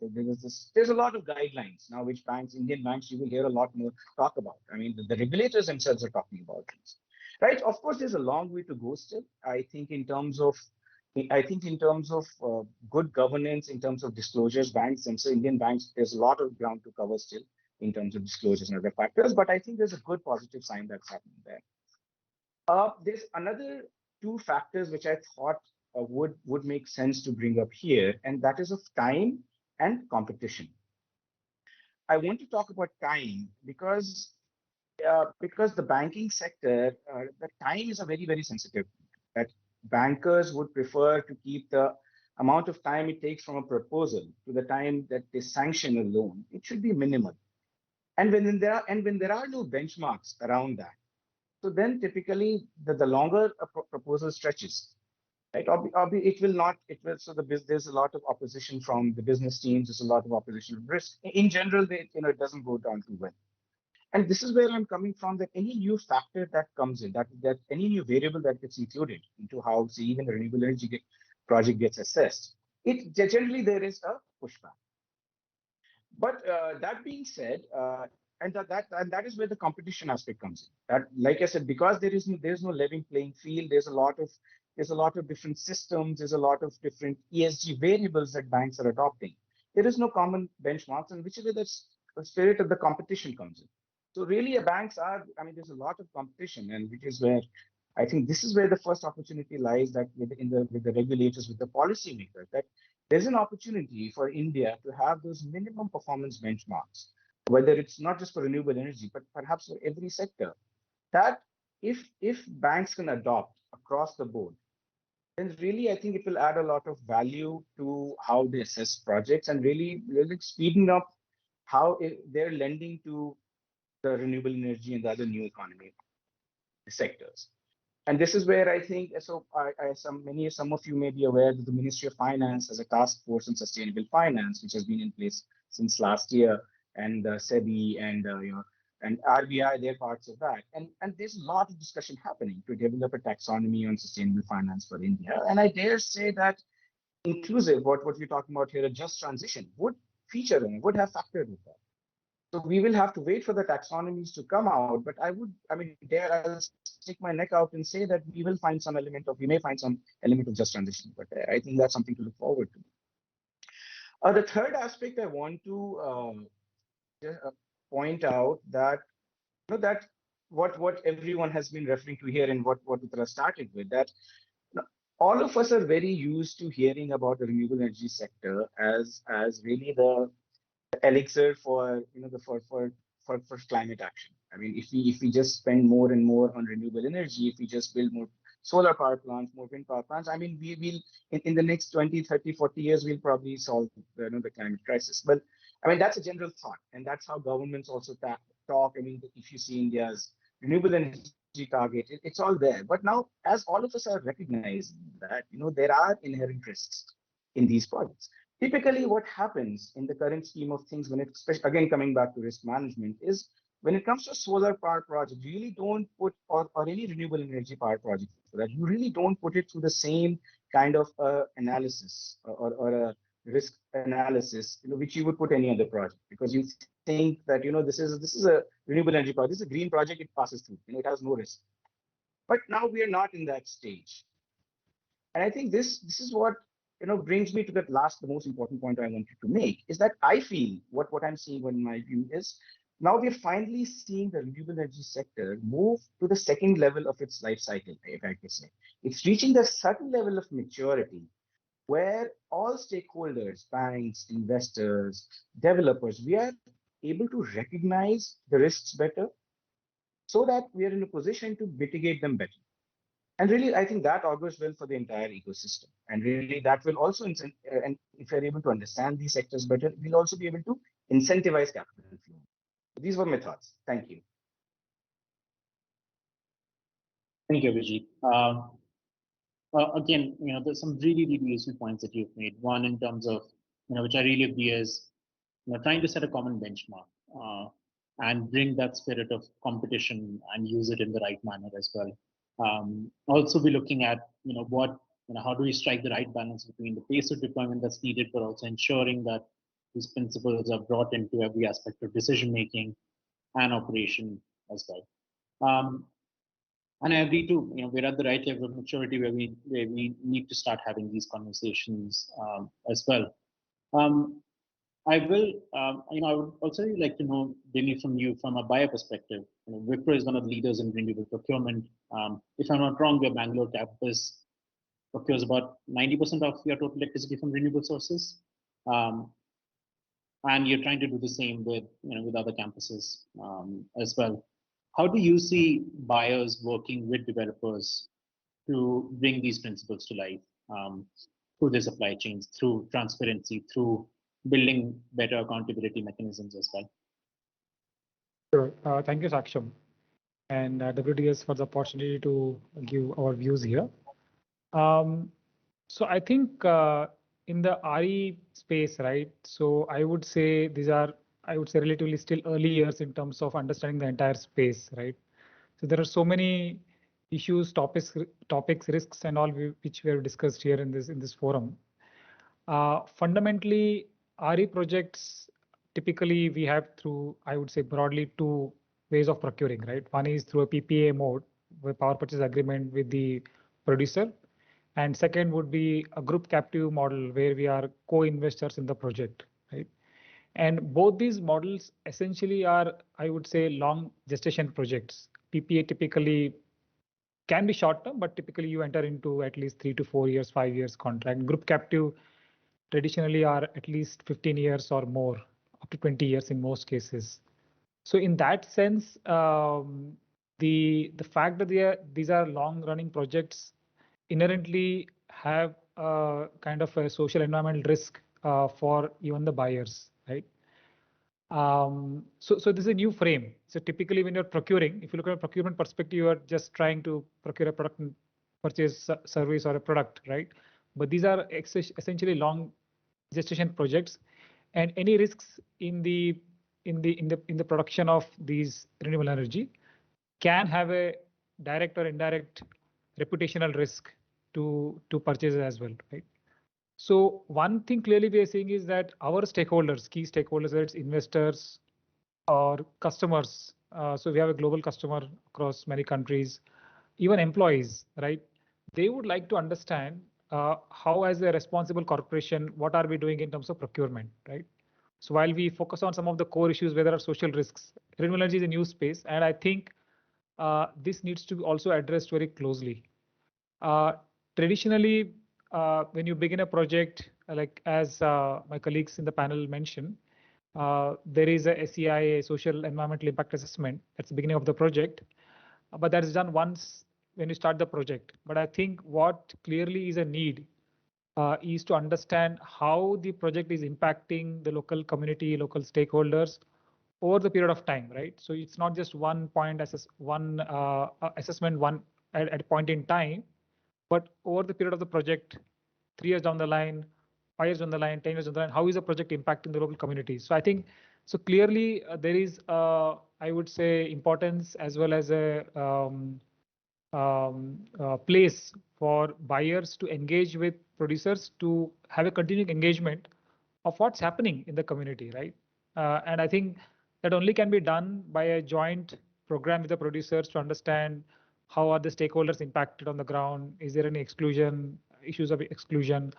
There's a lot of guidelines now which Indian banks, you will hear a lot more talk about. I mean, the regulators themselves are talking about these. Right. Of course, there's a long way to go still. I think in terms of good governance, in terms of disclosures, banks and so Indian banks, there's a lot of ground to cover still in terms of disclosures and other factors. But I think there's a good positive sign that's happening there. There's another two factors which I thought would make sense to bring up here, and that is of time and competition. I want to talk about time because the banking sector, the time is a very, very sensitive thing. That bankers would prefer to keep the amount of time it takes from a proposal to the time that they sanction a loan. It should be minimal. And when there are no benchmarks around that, so then typically the longer a proposal stretches, right? It will not. It will. So there's a lot of opposition from the business teams. There's a lot of opposition of risk. In general, it doesn't go down too well. And this is where I'm coming from, that any new factor that comes in, that any new variable that gets included into how, say, even the renewable energy project gets assessed, generally there is a pushback. But that being said, and that is where the competition aspect comes in. That, like I said, because there's no level playing field, there's a lot of different systems, there's a lot of different ESG variables that banks are adopting. There is no common benchmarks, and which is where the spirit of the competition comes in. So really, banks are, I mean, there's a lot of competition, and which is where I think this is where the first opportunity lies, that with the regulators, with the policymakers, that there's an opportunity for India to have those minimum performance benchmarks, whether it's not just for renewable energy, but perhaps for every sector. That if banks can adopt across the board, then really I think it will add a lot of value to how they assess projects, and really speeding up how they're lending to the renewable energy and the other new economy sectors. And this is where I think, so some of you may be aware that the Ministry of Finance has a task force on sustainable finance, which has been in place since last year, and SEBI and RBI, they're parts of that. And there's a lot of discussion happening to develop a taxonomy on sustainable finance for India. And I dare say that inclusive, what we're talking about here, a just transition, would feature and would have factored with that. So we will have to wait for the taxonomies to come out, but I'll stick my neck out and say that we may find some element of just transition, but I think that's something to look forward to. The third aspect I want to point out that, that what everyone has been referring to here, and what Uttara started with, that all of us are very used to hearing about the renewable energy sector as really the elixir for for climate action. I mean, if we just spend more and more on renewable energy, if we just build more solar power plants, more wind power plants, I mean, we will in the next 20, 30, 40 years, we'll probably solve the climate crisis. But I mean, that's a general thought, and that's how governments also talk. I mean, if you see India's renewable energy target, it's all there. But now, as all of us are recognizing that there are inherent risks in these projects. Typically, what happens in the current scheme of things, again coming back to risk management, is when it comes to solar power project, you really don't put, or any renewable energy power project for that, you really don't put it through the same kind of analysis or a risk analysis, which you would put any other project, because you think that this is a renewable energy project, this is a green project, it passes through, it has no risk. But now we are not in that stage, and I think this is what brings me to the most important point I wanted to make, is that I feel what I'm seeing in my view is, now we're finally seeing the renewable energy sector move to the second level of its life cycle, if I can say. It's reaching the certain level of maturity where all stakeholders, banks, investors, developers, we are able to recognize the risks better, so that we are in a position to mitigate them better. And really, I think that augurs well for the entire ecosystem. And really, that will also, and if we're able to understand these sectors better, we'll also be able to incentivize capital flow. These were my thoughts. Thank you. Thank you, Vijay. Again, there's some really useful points that you've made. One, in terms of, which I really agree is, trying to set a common benchmark and bring that spirit of competition and use it in the right manner as well. Also be looking at, how do we strike the right balance between the pace of deployment that's needed, but also ensuring that these principles are brought into every aspect of decision making and operation as well. And I agree too. We're at the right level of maturity where we need to start having these conversations as well. I will, I would also like to know, Denny, from you, from a buyer perspective. Wipro is one of the leaders in renewable procurement. If I'm not wrong, your Bangalore campus procures about 90% of your total electricity from renewable sources, and you're trying to do the same with other campuses as well. How do you see buyers working with developers to bring these principles to life through their supply chains, through transparency, through building better accountability mechanisms as well? Sure. Thank you, Saksham, and WTS for the opportunity to give our views here. So I think in the RE space, right? So I would say these are, relatively still early years in terms of understanding the entire space, right? So there are so many issues, topics, risks, and all which we have discussed here in this forum. Fundamentally, RE projects typically we have through, I would say broadly, two ways of procuring, right? One is through a PPA mode, with power purchase agreement with the producer. And second would be a group captive model where we are co-investors in the project, right? And both these models essentially are, I would say, long gestation projects. PPA typically can be short term, but typically you enter into at least 3 to 4 years, 5 years contract. Group captive traditionally are at least 15 years or more, up to 20 years in most cases. So in that sense, the fact that these are long running projects inherently have a kind of a social environmental risk for even the buyers, right? So this is a new frame. So typically when you're procuring, if you look at a procurement perspective, you are just trying to procure a product and purchase a service or a product, right? But these are essentially long gestation projects, and any risks in the production of these renewable energy can have a direct or indirect reputational risk to purchases as well, right? So one thing clearly we are seeing is that our stakeholders, key stakeholders, whether it's investors or customers, so we have a global customer across many countries, even employees, right? They would like to understand how, as a responsible corporation, what are we doing in terms of procurement, right? So while we focus on some of the core issues where there are social risks, renewable energy is a new space, and I think this needs to be also addressed very closely. Traditionally, when you begin a project, like as my colleagues in the panel mentioned, there is a SEI, a social environmental impact assessment, at the beginning of the project, but that is done once when you start the project. But I think what clearly is a need is to understand how the project is impacting the local community, local stakeholders over the period of time, right? So it's not just one point assessment at a point in time, but over the period of the project, 3 years down the line, 5 years down the line, 10 years down the line, how is the project impacting the local community? So I think, so clearly there is, I would say, importance as well as a place for buyers to engage with producers to have a continuing engagement of what's happening in the community, right? And I think that only can be done by a joint program with the producers to understand how are the stakeholders impacted on the ground, is there any issues of exclusion,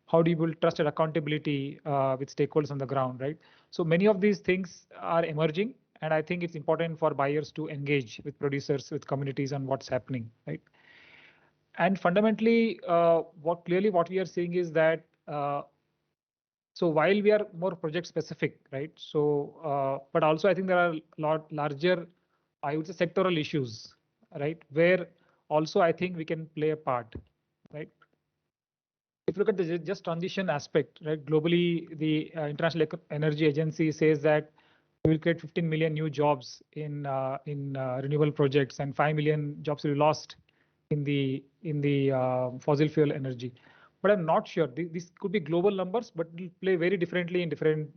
how do you build trust and accountability with stakeholders on the ground, right? So many of these things are emerging, and I think it's important for buyers to engage with producers, with communities on what's happening, right? And fundamentally, what we are seeing is that so while we are more project specific, right? So, but also I think there are a lot larger, I would say, sectoral issues, right? Where also I think we can play a part, right? If you look at the just transition aspect, right? Globally, the International Energy Agency says that we will create 15 million new jobs in renewable projects, and 5 million jobs will be lost in the fossil fuel energy. But I'm not sure. These could be global numbers, but it will play very differently in different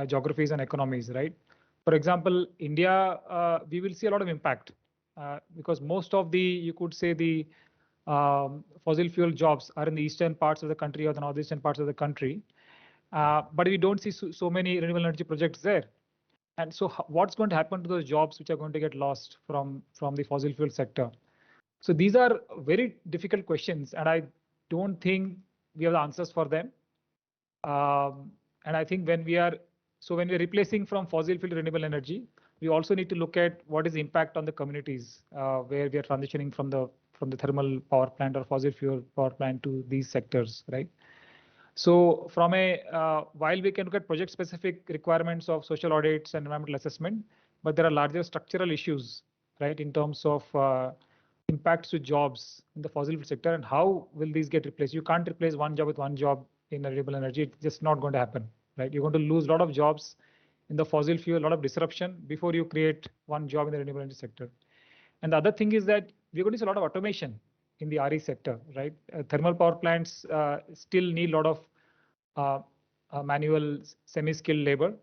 geographies and economies, right? For example, India, we will see a lot of impact because most of you could say the fossil fuel jobs are in the eastern parts of the country or the northeastern parts of the country. But we don't see so many renewable energy projects there. And so what's going to happen to those jobs which are going to get lost from the fossil fuel sector? So these are very difficult questions, and I don't think we have the answers for them. And I think when we're replacing from fossil fuel to renewable energy, we also need to look at what is the impact on the communities where we are transitioning from the thermal power plant or fossil fuel power plant to these sectors, right? So from while we can look at project specific requirements of social audits and environmental assessment, but there are larger structural issues, right, in terms of impacts to jobs in the fossil fuel sector and how will these get replaced. You can't replace one job with one job in renewable energy. It's just not going to happen, right? You're going to lose a lot of jobs in the fossil fuel, a lot of disruption before you create one job in the renewable energy sector. And the other thing is that we're going to see a lot of automation in the RE sector, right? Thermal power plants still need a lot of manual, semi-skilled labor.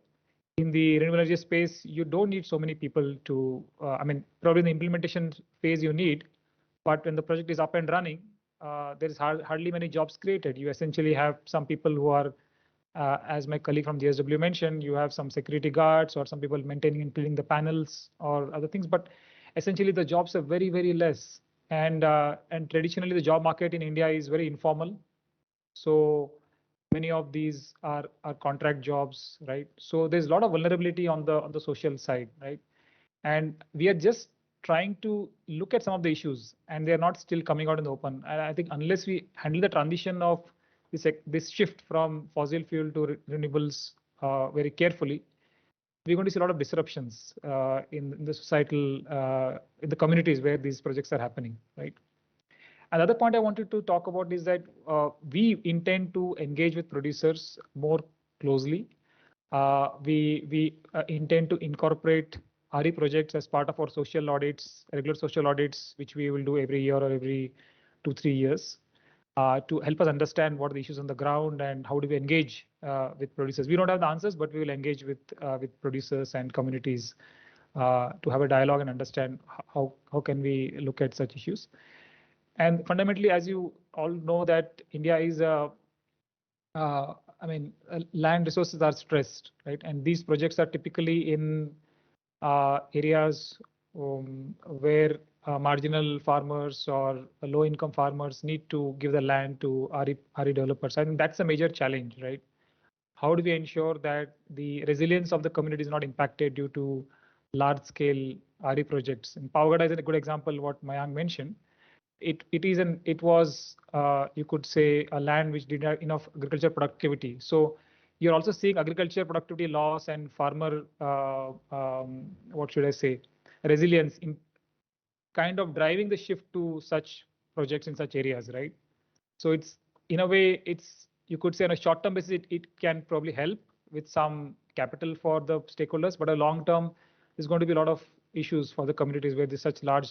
In the renewable energy space, you don't need so many people to, I mean, probably in the implementation phase you need, but when the project is up and running, there is hardly many jobs created. You essentially have some people who are as my colleague from GSW mentioned, you have some security guards or some people maintaining and cleaning the panels or other things, but essentially the jobs are very, very less. And traditionally the job market in India is very informal. So many of these are contract jobs, right? So there's a lot of vulnerability on the social side, right? And we are just trying to look at some of the issues, and they're not still coming out in the open. And I think unless we handle the transition of this shift from fossil fuel to renewables very carefully, we're going to see a lot of disruptions in the societal, in the communities where these projects are happening, right? Another point I wanted to talk about is that we intend to engage with producers more closely. We intend to incorporate RE projects as part of our social audits, regular social audits, which we will do every year or every 2-3 years, to help us understand what are the issues on the ground and how do we engage with producers. We don't have the answers, but we will engage with producers and communities to have a dialogue and understand how can we look at such issues. And fundamentally, as you all know, that India is land resources are stressed, right? And these projects are typically in areas where marginal farmers or low-income farmers need to give the land to RE developers. I think that's a major challenge, right? How do we ensure that the resilience of the community is not impacted due to large-scale RE projects? And Pavagada is a good example, what Mayank mentioned. It was you could say a land which didn't have enough agriculture productivity. So you're also seeing agriculture productivity loss and farmer what should I say, resilience in kind of driving the shift to such projects in such areas, right? So it's in a way, it's, you could say on a short-term basis, it can probably help with some capital for the stakeholders, but a long-term, there's going to be a lot of issues for the communities where there's such large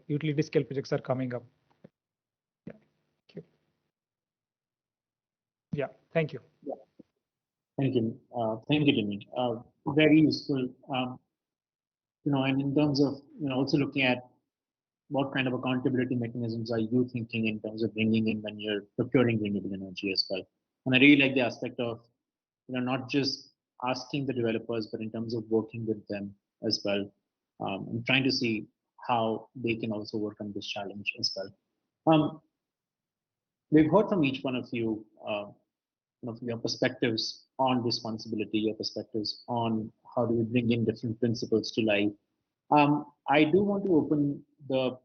utility scale projects are coming up. Yeah, thank you. Yeah, thank you. Yeah. Thank you. Thank you, Jimmy. Very useful. And in terms of also looking at what kind of accountability mechanisms are you thinking in terms of bringing in when you're procuring renewable energy as well? And I really like the aspect of not just asking the developers, but in terms of working with them as well, and trying to see how they can also work on this challenge as well. We've heard from each one of you, your perspectives on responsibility, your perspectives on how do we bring in different principles to life. I do want to open the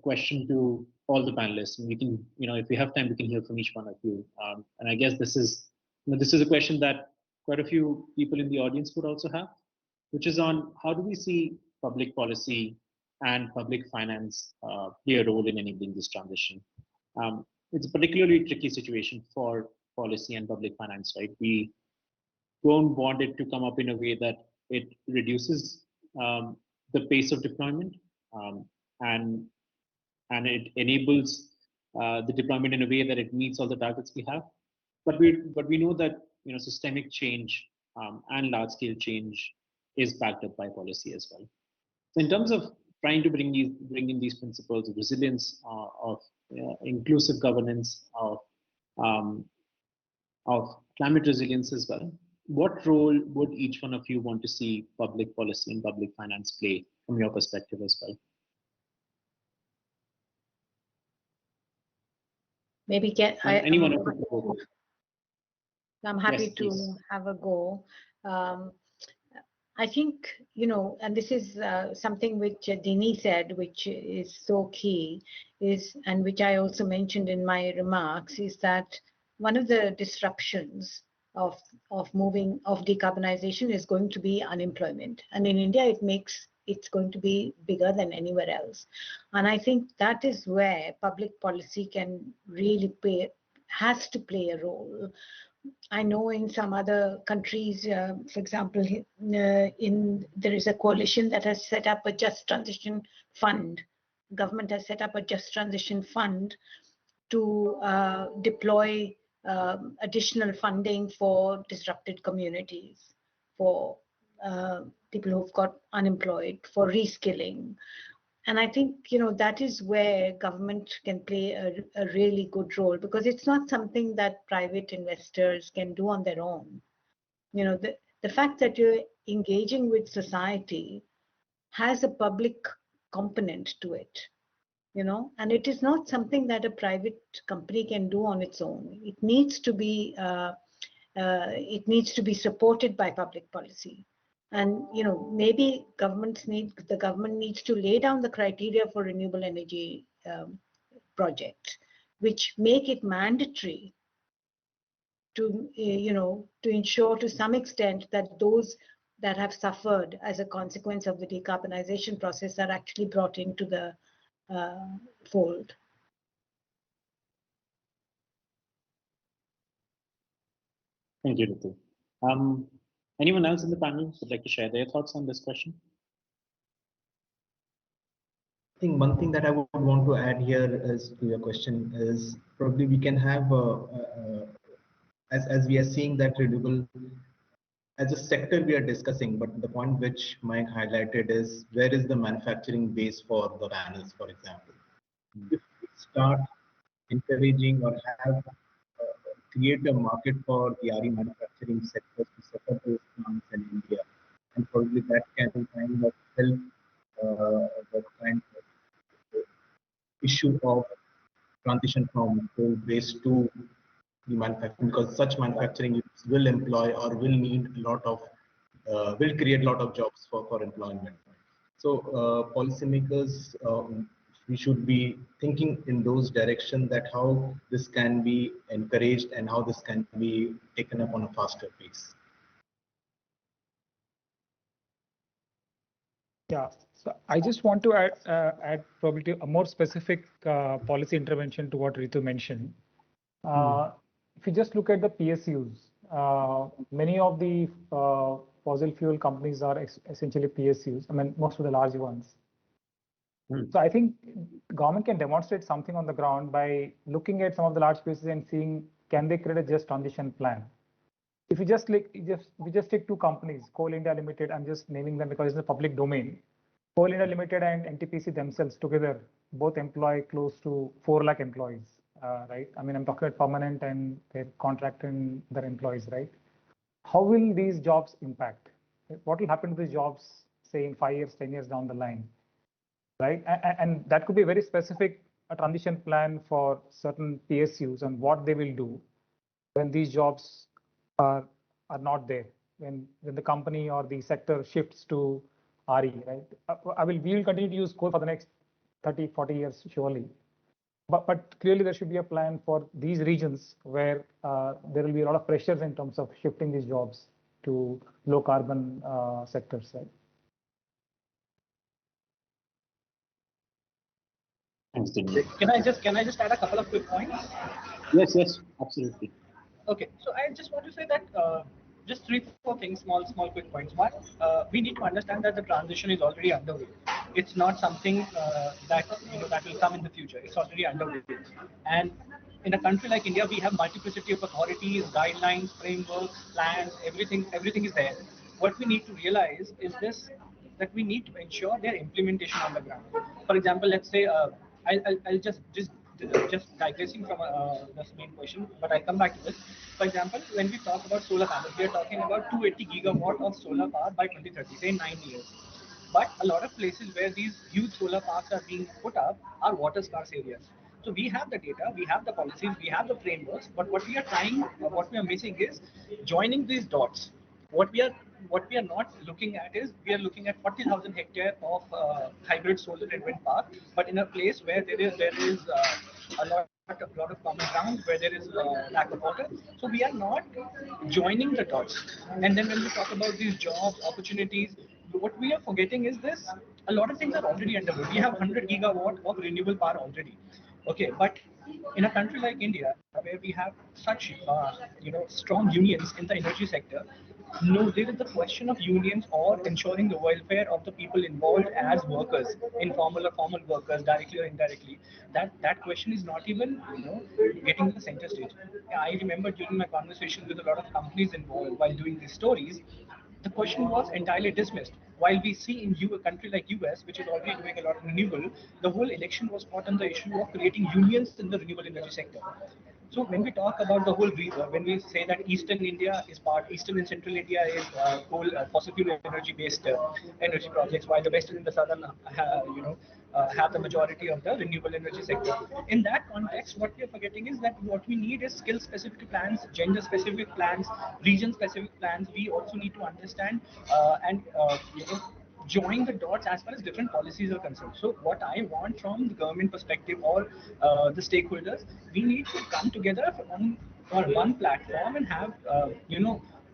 question to all the panelists, and we can, if we have time, we can hear from each one of you. And I guess this is a question that quite a few people in the audience would also have, which is on how do we see public policy and public finance play a role in enabling this transition. It's a particularly tricky situation for policy and public finance, right? We don't want it to come up in a way that it reduces the pace of deployment, and it enables the deployment in a way that it meets all the targets we have. But we know that systemic change and large scale change is backed up by policy as well. So in terms of trying to bring in these principles of resilience, of inclusive governance, of climate resilience as well, what role would each one of you want to see public policy and public finance play from your perspective as well? Maybe anyone? I'm happy yes, to please. have a go. I think, and this is something which Dini said, which is so key, and which I also mentioned in my remarks, is that one of the disruptions of decarbonization is going to be unemployment. And in India, it's going to be bigger than anywhere else. And I think that is where public policy can really has to play a role. I know in some other countries, for example, there is a coalition that has set up a just transition fund. Government has set up a just transition fund to deploy additional funding for disrupted communities, for people who've got unemployed, for reskilling. And I think, that is where government can play a really good role, because it's not something that private investors can do on their own. The fact that you're engaging with society has a public component to it, and it is not something that a private company can do on its own. It needs to be supported by public policy. And maybe the government needs to lay down the criteria for renewable energy projects, which make it mandatory to to ensure to some extent that those that have suffered as a consequence of the decarbonization process are actually brought into the fold. Thank you, Ritu. Anyone else in the panel would like to share their thoughts on this question? I think one thing that I would want to add here is to your question is probably we can have as we are seeing that renewable as a sector we are discussing, but the point which Mike highlighted is where is the manufacturing base for the panels, for example. If we start encouraging or have create a market for the RE manufacturing sector to set up those plants in India, and probably that can kind of help the kind of issue of transition from coal-based to the manufacturing, because such manufacturing units will employ or will need a lot of will create a lot of jobs for employment. So policymakers, we should be thinking in those directions that how this can be encouraged and how this can be taken up on a faster pace. Yeah, so I just want to add probably to a more specific policy intervention to what Ritu mentioned. If you just look at the PSUs, many of the fossil fuel companies are essentially PSUs. I mean, most of the large ones. So I think government can demonstrate something on the ground by looking at some of the large PSUs and seeing, can they create a just transition plan? If you just take two companies, Coal India Limited, I'm just naming them because it's the public domain. Coal India Limited and NTPC themselves together both employ close to 4 lakh employees, right? I mean, I'm talking about permanent and their contract and their employees, right? How will these jobs impact? What will happen to these jobs, say in 5 years, 10 years down the line, right? And that could be very specific, a transition plan for certain PSUs and what they will do when these jobs are not there, when the company or the sector shifts to RE, right? We will continue to use coal for the next 30, 40 years, surely. But clearly there should be a plan for these regions where there will be a lot of pressures in terms of shifting these jobs to low carbon sectors, right? Thanks, Can I just add a couple of quick points? Yes, absolutely. Okay, so I just want to say that just 3-4 things, small quick points. One, we need to understand that the transition is already underway. It's not something that will come in the future. It's already underway. And in a country like India, we have multiplicity of authorities, guidelines, frameworks, plans. Everything is there. What we need to realize is that we need to ensure their implementation on the ground. For example, let's say I'll just digressing from this main question, but I'll come back to this. For example, when we talk about solar panels, we are talking about 280 gigawatt of solar power by 2030, say 9 years. But a lot of places where these huge solar parks are being put up are water scarce areas. So we have the data, we have the policies, we have the frameworks, but what we are missing is joining these dots. What we are not looking at is we are looking at 40,000 hectare of hybrid solar and wind park, but in a place where there is a lot of common ground, where there is lack of water. So we are not joining the dots. And then when we talk about these job opportunities, what we are forgetting is this: a lot of things are already underway. We have 100 gigawatt of renewable power already. Okay, but in a country like India, where we have such strong unions in the energy sector, no, there is the question of unions or ensuring the welfare of the people involved as workers, informal or formal workers, directly or indirectly. That question is not even getting the center stage. I remember during my conversation with a lot of companies involved while doing these stories, the question was entirely dismissed. While we see in a country like US, which is already doing a lot of renewable, the whole election was fought on the issue of creating unions in the renewable energy sector. So when we talk about the whole when we say that Eastern India is Eastern and Central India is coal, fossil fuel energy based energy projects, while the Western and the Southern, have the majority of the renewable energy sector. In that context, what we are forgetting is that what we need is skill specific plans, gender specific plans, region specific plans. We also need to understand and join the dots as far as different policies are concerned. So what I want from the government perspective or the stakeholders, we need to come together on one platform and have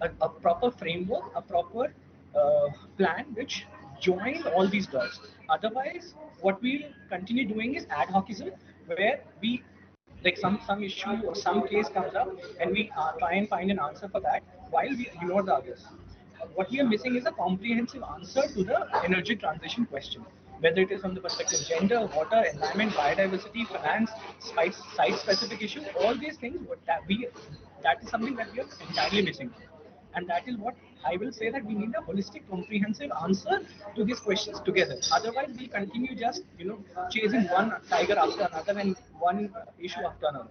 a proper framework, a proper plan which join all these dots. Otherwise, what we'll continue doing is ad hocism, where we like some issue or some case comes up and we try and find an answer for that while we ignore the others. What we are missing is a comprehensive answer to the energy transition question, whether it is from the perspective of gender, water, environment, biodiversity, finance, site-specific issue, all these things. That is something that we are entirely missing, and that is what I will say, that we need a holistic, comprehensive answer to these questions together. Otherwise, we'll continue just chasing one tiger after another and one issue after another.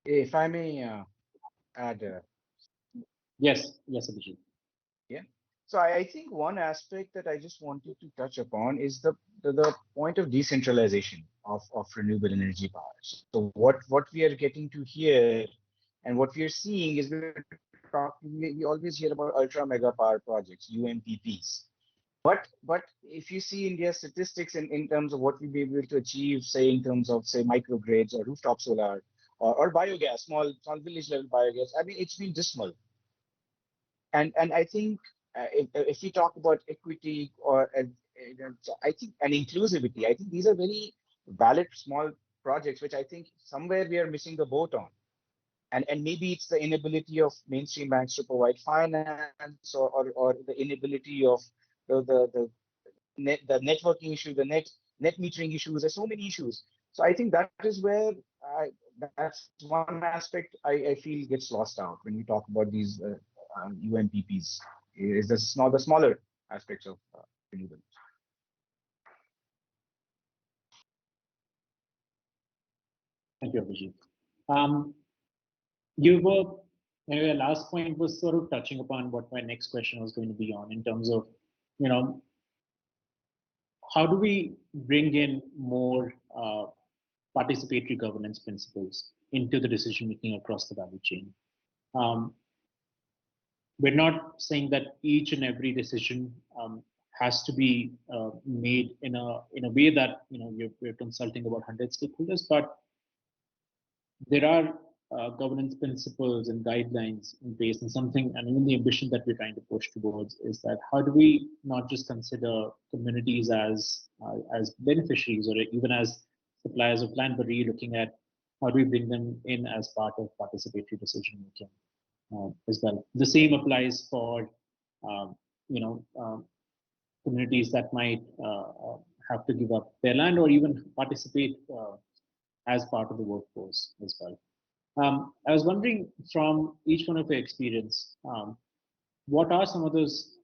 If I may add. Yes, Abhijit. Yeah. So I think one aspect that I just wanted to touch upon is the point of decentralization of renewable energy power. So what we are getting to here and what we are seeing is we always hear about ultra mega power projects, UMPPs. But if you see India's statistics in terms of what we be able to achieve, say in terms of say microgrids or rooftop solar or biogas, small village level biogas, I mean it's been dismal. And I think if we talk about equity or I think and inclusivity, I think these are very valid small projects which I think somewhere we are missing the boat on. And maybe it's the inability of mainstream banks to provide finance or the inability of the networking issue, the net metering issues. There's so many issues. So I think that is where that's one aspect I feel gets lost out when we talk about these UMPPs. Is the smaller aspects of renewables. Thank you, Abhijit. Your last point was sort of touching upon what my next question was going to be on in terms of, how do we bring in more participatory governance principles into the decision making across the value chain? We're not saying that each and every decision has to be made in a way that we're consulting about 100 stakeholders, but there are governance principles and guidelines in place, and something, and even the ambition that we're trying to push towards is that how do we not just consider communities as beneficiaries or even as suppliers of land, but really looking at how do we bring them in as part of participatory decision making as well. The same applies for communities that might have to give up their land or even participate as part of the workforce as well. I was wondering, from each one of your experience, what are some of those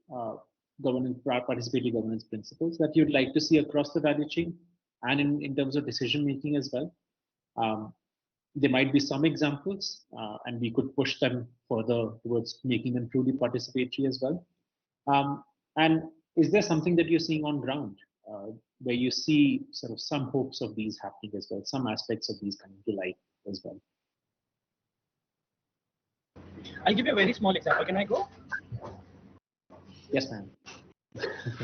participatory governance principles that you'd like to see across the value chain and in terms of decision making as well? There might be some examples, and we could push them further towards making them truly participatory as well. And is there something that you're seeing on ground where you see sort of some hopes of these happening as well, some aspects of these coming to light as well? I'll give you a very small example. Can I go? Yes, ma'am.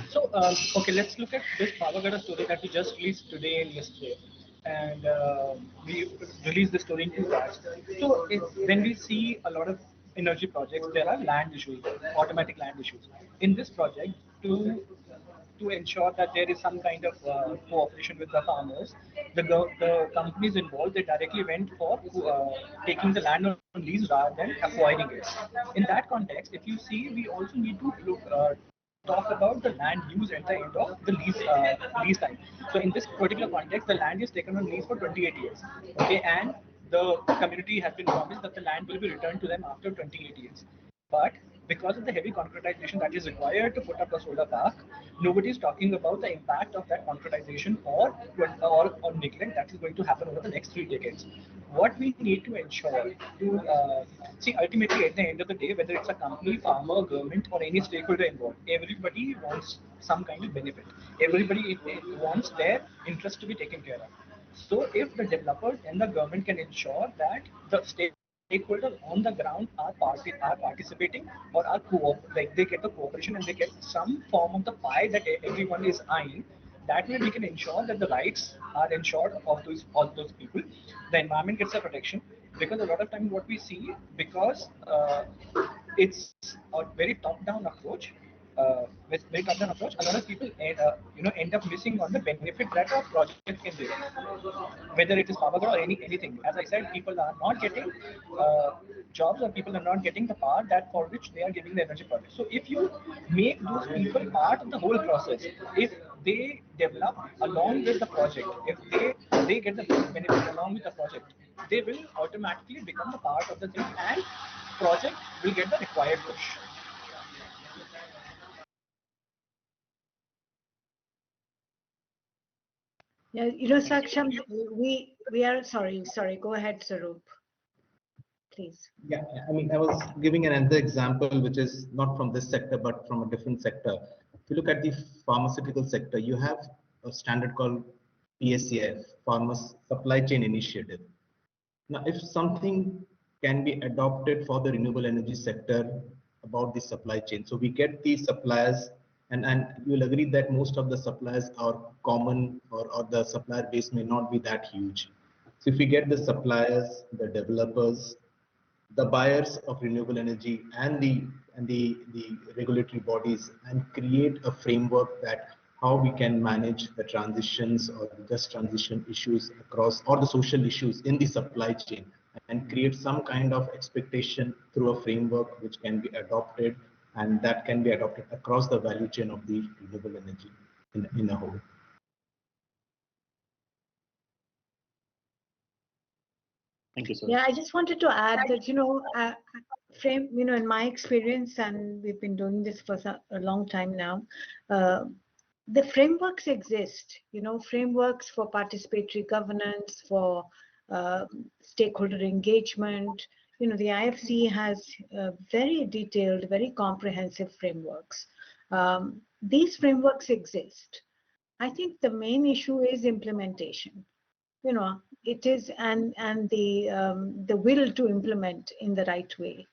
So, okay, let's look at this Pavagada story that we just released today and yesterday. And we released the story in 2 parts. So, when we see a lot of energy projects, there are land issues, automatic land issues. In this project, to ensure that there is some kind of cooperation with the farmers, the companies involved, they directly went for taking the land on lease rather than acquiring it. In that context, if you see, we also need to talk about the land use at the end of the lease time. So in this particular context, the land is taken on lease for 28 years. Okay, and the community has been promised that the land will be returned to them after 28 years. But because of the heavy concretization that is required to put up a solar park, nobody is talking about the impact of that concretization or neglect that is going to happen over the next 3 decades. What we need to ensure to see, ultimately at the end of the day, whether it's a company, farmer, government, or any stakeholder involved, everybody wants some kind of benefit. Everybody wants their interest to be taken care of. So if the developers and the government can ensure that the stakeholders on the ground are participating or are like they get the cooperation and they get some form of the pie that everyone is eyeing, that way we can ensure that the rights are ensured of those people. The environment gets a protection, because a lot of times what we see, because it's a very top-down approach. With very top-down approach, a lot of people end up missing on the benefit that a project can give, whether it is power grid or anything. As I said, people are not getting jobs, or people are not getting the power that for which they are giving the energy project. So if you make those people part of the whole process, if they develop along with the project, if they get the benefit along with the project, they will automatically become the part of the thing, and project will get the required push. Yeah, Saksham, we are sorry. Go ahead, Sarup, please. Yeah, I mean, I was giving another example, which is not from this sector, but from a different sector. If you look at the pharmaceutical sector, you have a standard called PSCF, Farmers Supply Chain Initiative. Now, if something can be adopted for the renewable energy sector about the supply chain, so we get the suppliers, and you'll agree that most of the suppliers are common, or the supplier base may not be that huge. So if we get the suppliers, the developers, the buyers of renewable energy, and the regulatory bodies, and create a framework that how we can manage the transitions or the just transition issues across, or the social issues in the supply chain, and create some kind of expectation through a framework which can be adopted, and that can be adopted across the value chain of the renewable energy in a whole. Thank you, sir. Yeah, I just wanted to add that, in my experience, and we've been doing this for a long time now, the frameworks exist, frameworks for participatory governance, for stakeholder engagement. The IFC has very detailed, very comprehensive frameworks. These frameworks exist. I think the main issue is implementation. It is, and the will to implement in the right way.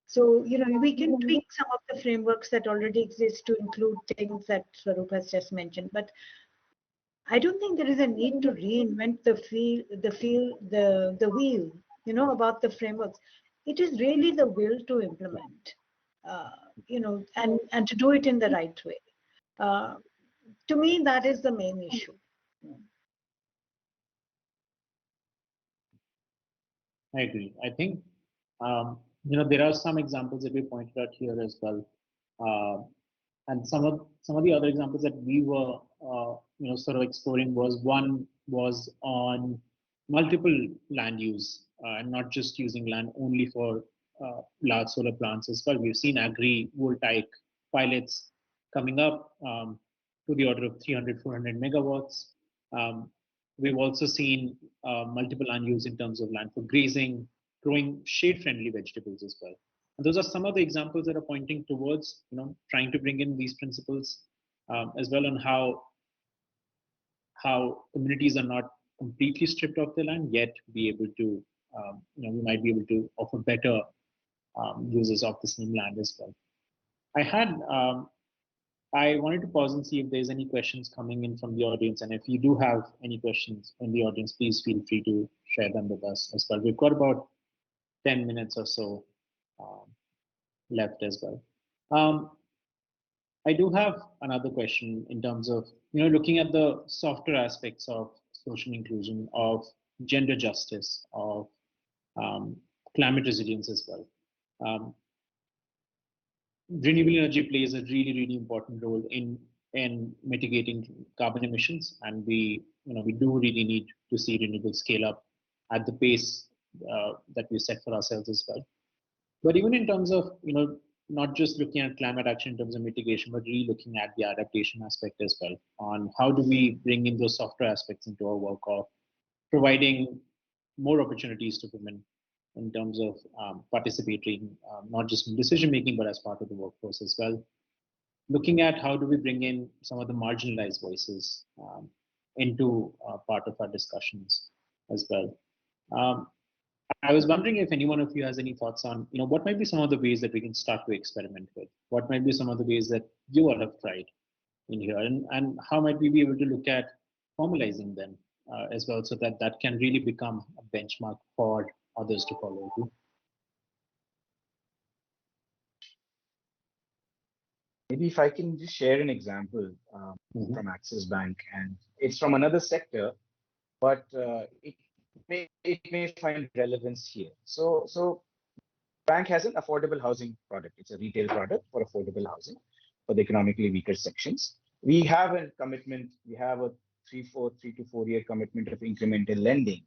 So we can tweak some of the frameworks that already exist to include things that Swaroop has just mentioned, but I don't think there is a need to reinvent the wheel. About the frameworks. It is really the will to implement. And to do it in the right way. To me, that is the main issue. I agree. I think there are some examples that we pointed out here as well, and some of the other examples that we were sort of exploring was on multiple land use, and not just using land only for large solar plants as well. We've seen agri-voltaic pilots coming up to the order of 300, 400 megawatts. We've also seen multiple land use in terms of land for grazing, growing shade-friendly vegetables as well. And those are some of the examples that are pointing towards, trying to bring in these principles as well, on how communities are not completely stripped of their land, yet be able to, we might be able to offer better uses of the same land as well. I wanted to pause and see if there's any questions coming in from the audience. And if you do have any questions in the audience, please feel free to share them with us as well. We've got about 10 minutes or so left as well. I do have another question in terms of, looking at the softer aspects of social inclusion, of gender justice, of climate resilience as well. Renewable energy plays a really, really important role in mitigating carbon emissions, and we do really need to see renewables scale up at the pace that we set for ourselves as well. But even in terms of, not just looking at climate action in terms of mitigation, but really looking at the adaptation aspect as well, on how do we bring in those softer aspects into our work of providing more opportunities to women in terms of participating, not just in decision making, but as part of the workforce as well. Looking at how do we bring in some of the marginalized voices into part of our discussions as well. I was wondering if any one of you has any thoughts on, what might be some of the ways that we can start to experiment with? What might be some of the ways that you all have tried in here, and how might we be able to look at formalizing them as well, so that that can really become a benchmark for others to follow too? Maybe if I can just share an example from Axis Bank, and it's from another sector, but it may find relevance here. So bank has an affordable housing product. It's a retail product for affordable housing for the economically weaker sections. We have a commitment. We have a 3 to 4 year commitment of incremental lending,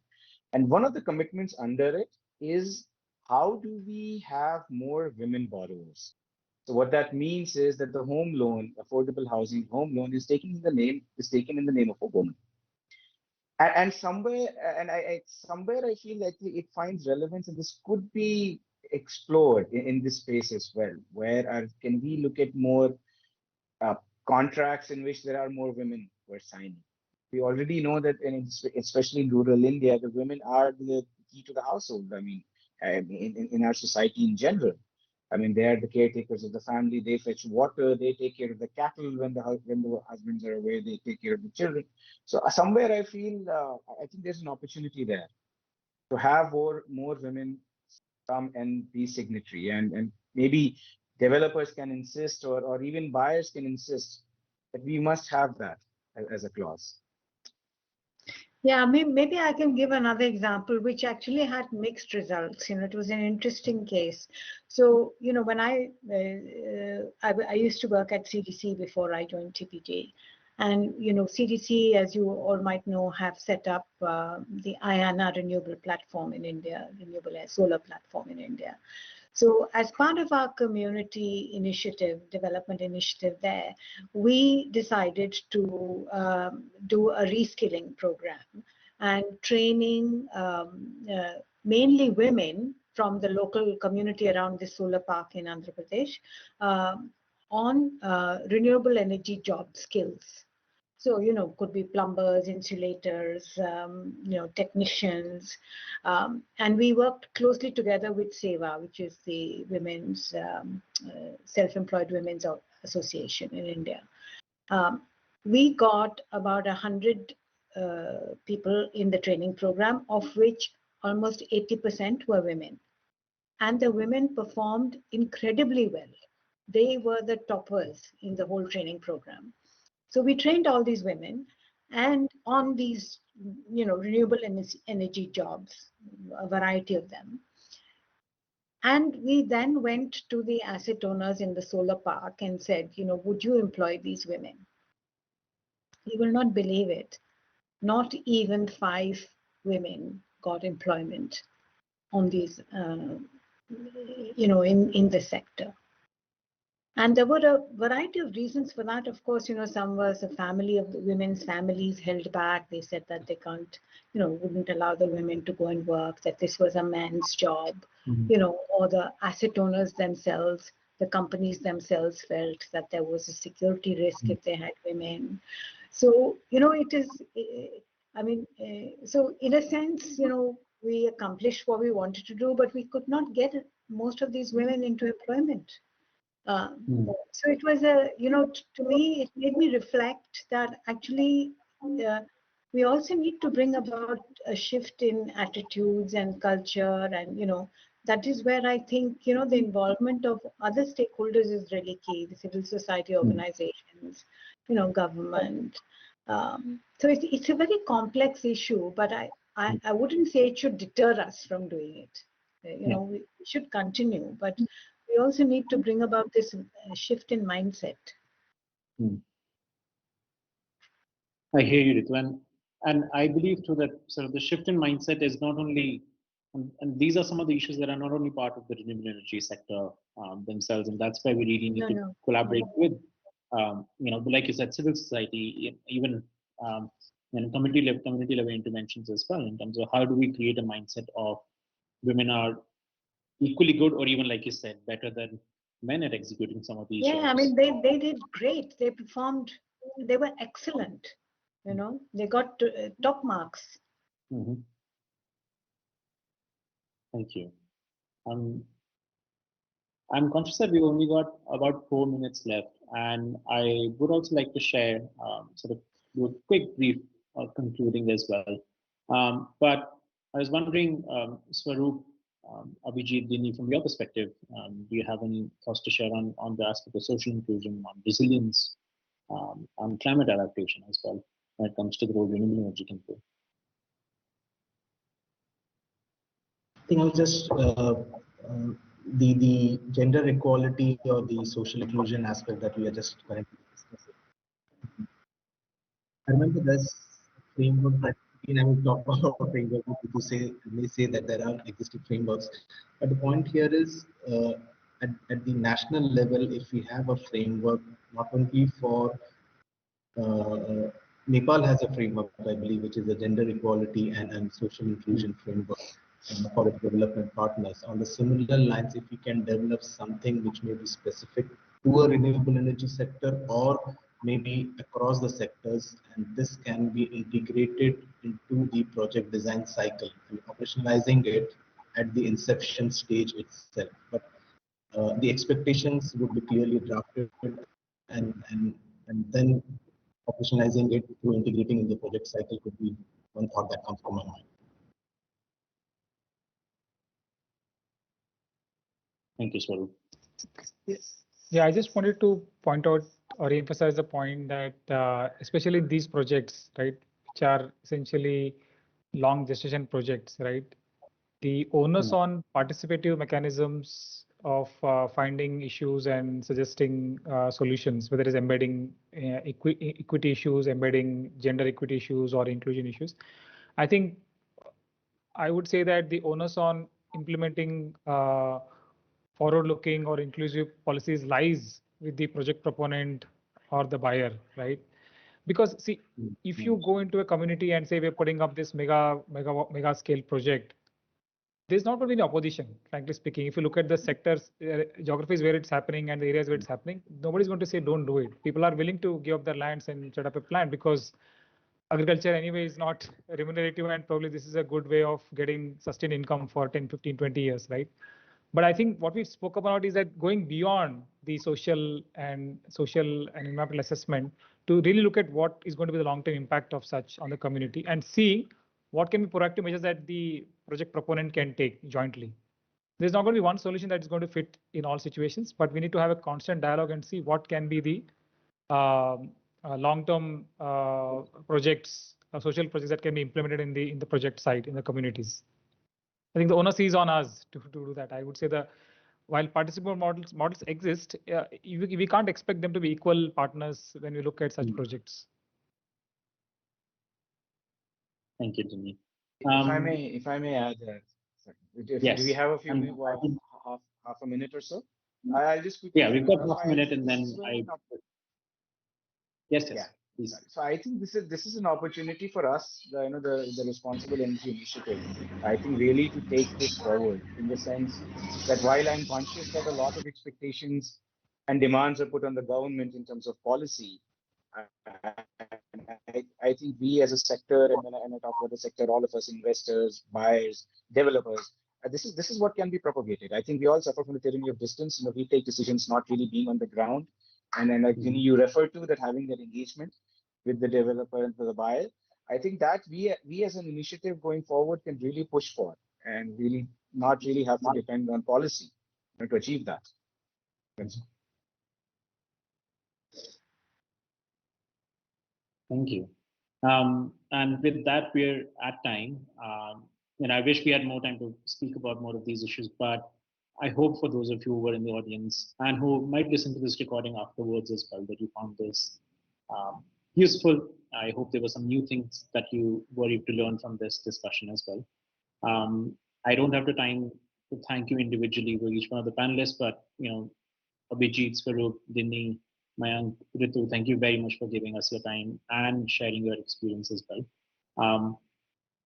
and one of the commitments under it is how do we have more women borrowers. So what that means is that the home loan, affordable housing home loan, is taken in the name of a woman. And somewhere, I feel that it finds relevance, and this could be explored in this space as well. Where can we look at more contracts in which there are more women who are signing? We already know that, especially in rural India, the women are the key to the household. I mean, in our society in general. I mean, they are the caretakers of the family. They fetch water. They take care of the cattle when the husbands are away. They take care of the children. So somewhere I feel, I think there's an opportunity there to have more women come and be signatory, and maybe developers can insist, or even buyers can insist that we must have that as a clause. Yeah, maybe I can give another example, which actually had mixed results. It was an interesting case. So, when I used to work at CDC before I joined TPG. And, CDC, as you all might know, have set up the IANA renewable platform in India, renewable solar platform in India. So as part of our community initiative, development initiative there, we decided to do a reskilling program and training mainly women from the local community around the solar park in Andhra Pradesh on renewable energy job skills. So, could be plumbers, insulators, technicians. And we worked closely together with SEWA, which is the women's self-employed women's association in India. We got about 100 people in the training program, of which almost 80% were women. And the women performed incredibly well. They were the toppers in the whole training program. So we trained all these women, and on these, renewable energy jobs, a variety of them. And we then went to the asset owners in the solar park and said, would you employ these women? You will not believe it. Not even 5 women got employment on these, in the sector. And there were a variety of reasons for that. Of course, some was the family of the women's families held back. They said that they can't, wouldn't allow the women to go and work, that this was a man's job, or the asset owners themselves, the companies themselves felt that there was a security risk if they had women. So, it is, so in a sense, we accomplished what we wanted to do, but we could not get most of these women into employment. So it was to me, it made me reflect that actually we also need to bring about a shift in attitudes and culture, and that is where I think the involvement of other stakeholders is really key, the civil society organizations, government. So it's a very complex issue, but I wouldn't say it should deter us from doing it. We should continue, but we also need to bring about this shift in mindset. I hear you, Ritu, and I believe too that sort of the shift in mindset is not only and these are some of the issues that are not only part of the renewable energy sector themselves, and that's why we really need to collaborate with, like you said, civil society, even community level interventions as well, in terms of how do we create a mindset of women are equally good, or even, like you said, better than men at executing some of these jobs. I mean, they did great. They performed. They were excellent. They got top marks. Mm-hmm. Thank you. I'm conscious that we've only got about 4 minutes left, and I would also like to share sort of do a quick brief concluding as well. But I was wondering, Swaroop, Abhijit, Dini, from your perspective, do you have any thoughts to share on the aspect of social inclusion, on resilience, on climate adaptation as well, when it comes to the role renewable energy can play? I think I'll just the gender equality or the social inclusion aspect that we are just currently discussing. I remember there's a framework that, again, I will talk about framework. People may say that there are existing frameworks, but the point here is at the national level, if we have a framework, not only for Nepal has a framework, I believe, which is a gender equality and social inclusion framework for its development partners. On the similar lines, if we can develop something which may be specific to a renewable energy sector or maybe across the sectors, and this can be integrated into the project design cycle and operationalizing it at the inception stage itself. But the expectations would be clearly drafted and then operationalizing it through integrating in the project cycle could be one thought that comes to my mind. Thank you, Swaroop. Yeah, I just wanted to point out or emphasize the point that especially these projects, right, which are essentially long gestation projects, right, the onus on participative mechanisms of finding issues and suggesting solutions, whether it's embedding equity issues, embedding gender equity issues or inclusion issues. I think I would say that the onus on implementing forward-looking or inclusive policies lies with the project proponent or the buyer, right? Because see, if you go into a community and say we're putting up this mega scale project, there's not going to be any opposition, frankly speaking. If you look at the sectors, geographies where it's happening and the areas where it's happening, nobody's going to say don't do it. People are willing to give up their lands and set up a plant because agriculture anyway is not remunerative, and probably this is a good way of getting sustained income for 10, 15, 20 years, right? But I think what we spoke about is that going beyond the social and environmental assessment to really look at what is going to be the long-term impact of such on the community and see what can be proactive measures that the project proponent can take jointly. There's not going to be one solution that is going to fit in all situations, but we need to have a constant dialogue and see what can be the long-term projects, social projects that can be implemented in the project site in the communities. I think the onus is on us to do that. I would say that while participatory models exist, we can't expect them to be equal partners when we look at such projects. Thank you, Jimmy. If I may add, yes. Do we have a few minutes, half a minute or so? I'll just quickly. Yeah, we've got half a minute, and then Yes. Yeah. Please. So I think this is an opportunity for us, the Responsible Energy Initiative. I think really to take this forward in the sense that while I'm conscious that a lot of expectations and demands are put on the government in terms of policy, I think we as a sector, and when I talk about the sector, all of us, investors, buyers, developers, this is what can be propagated. I think we all suffer from the tyranny of distance. We take decisions not really being on the ground. And then like you refer to that, having that engagement with the developer and for the buyer, I think that we as an initiative going forward can really push for and really not really have to depend on policy to achieve that. Thank you. And with that, we're at time. I wish we had more time to speak about more of these issues, but I hope for those of you who were in the audience and who might listen to this recording afterwards as well, that you found this useful. I hope there were some new things that you were able to learn from this discussion as well. I don't have the time to thank you individually for each one of the panelists, but Abhijit, Swaroop, Dinny, Mayank, Ritu, thank you very much for giving us your time and sharing your experience as well.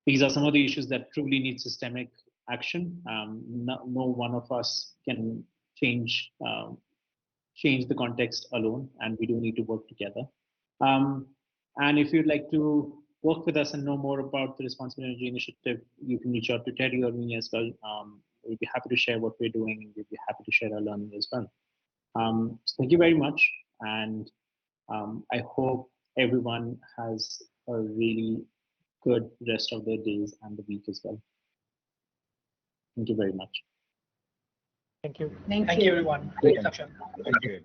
These are some of the issues that truly need systemic action. No one of us can change the context alone, and we do need to work together. And if you'd like to work with us and know more about the Responsible Energy Initiative, you can reach out to TERI or me as well. We'd be happy to share what we're doing, and we'd be happy to share our learning as well. So thank you very much, and I hope everyone has a really good rest of their days and the week as well. Thank you very much. Thank you. Thank you, everyone. Thank you, Saksham. Thank you.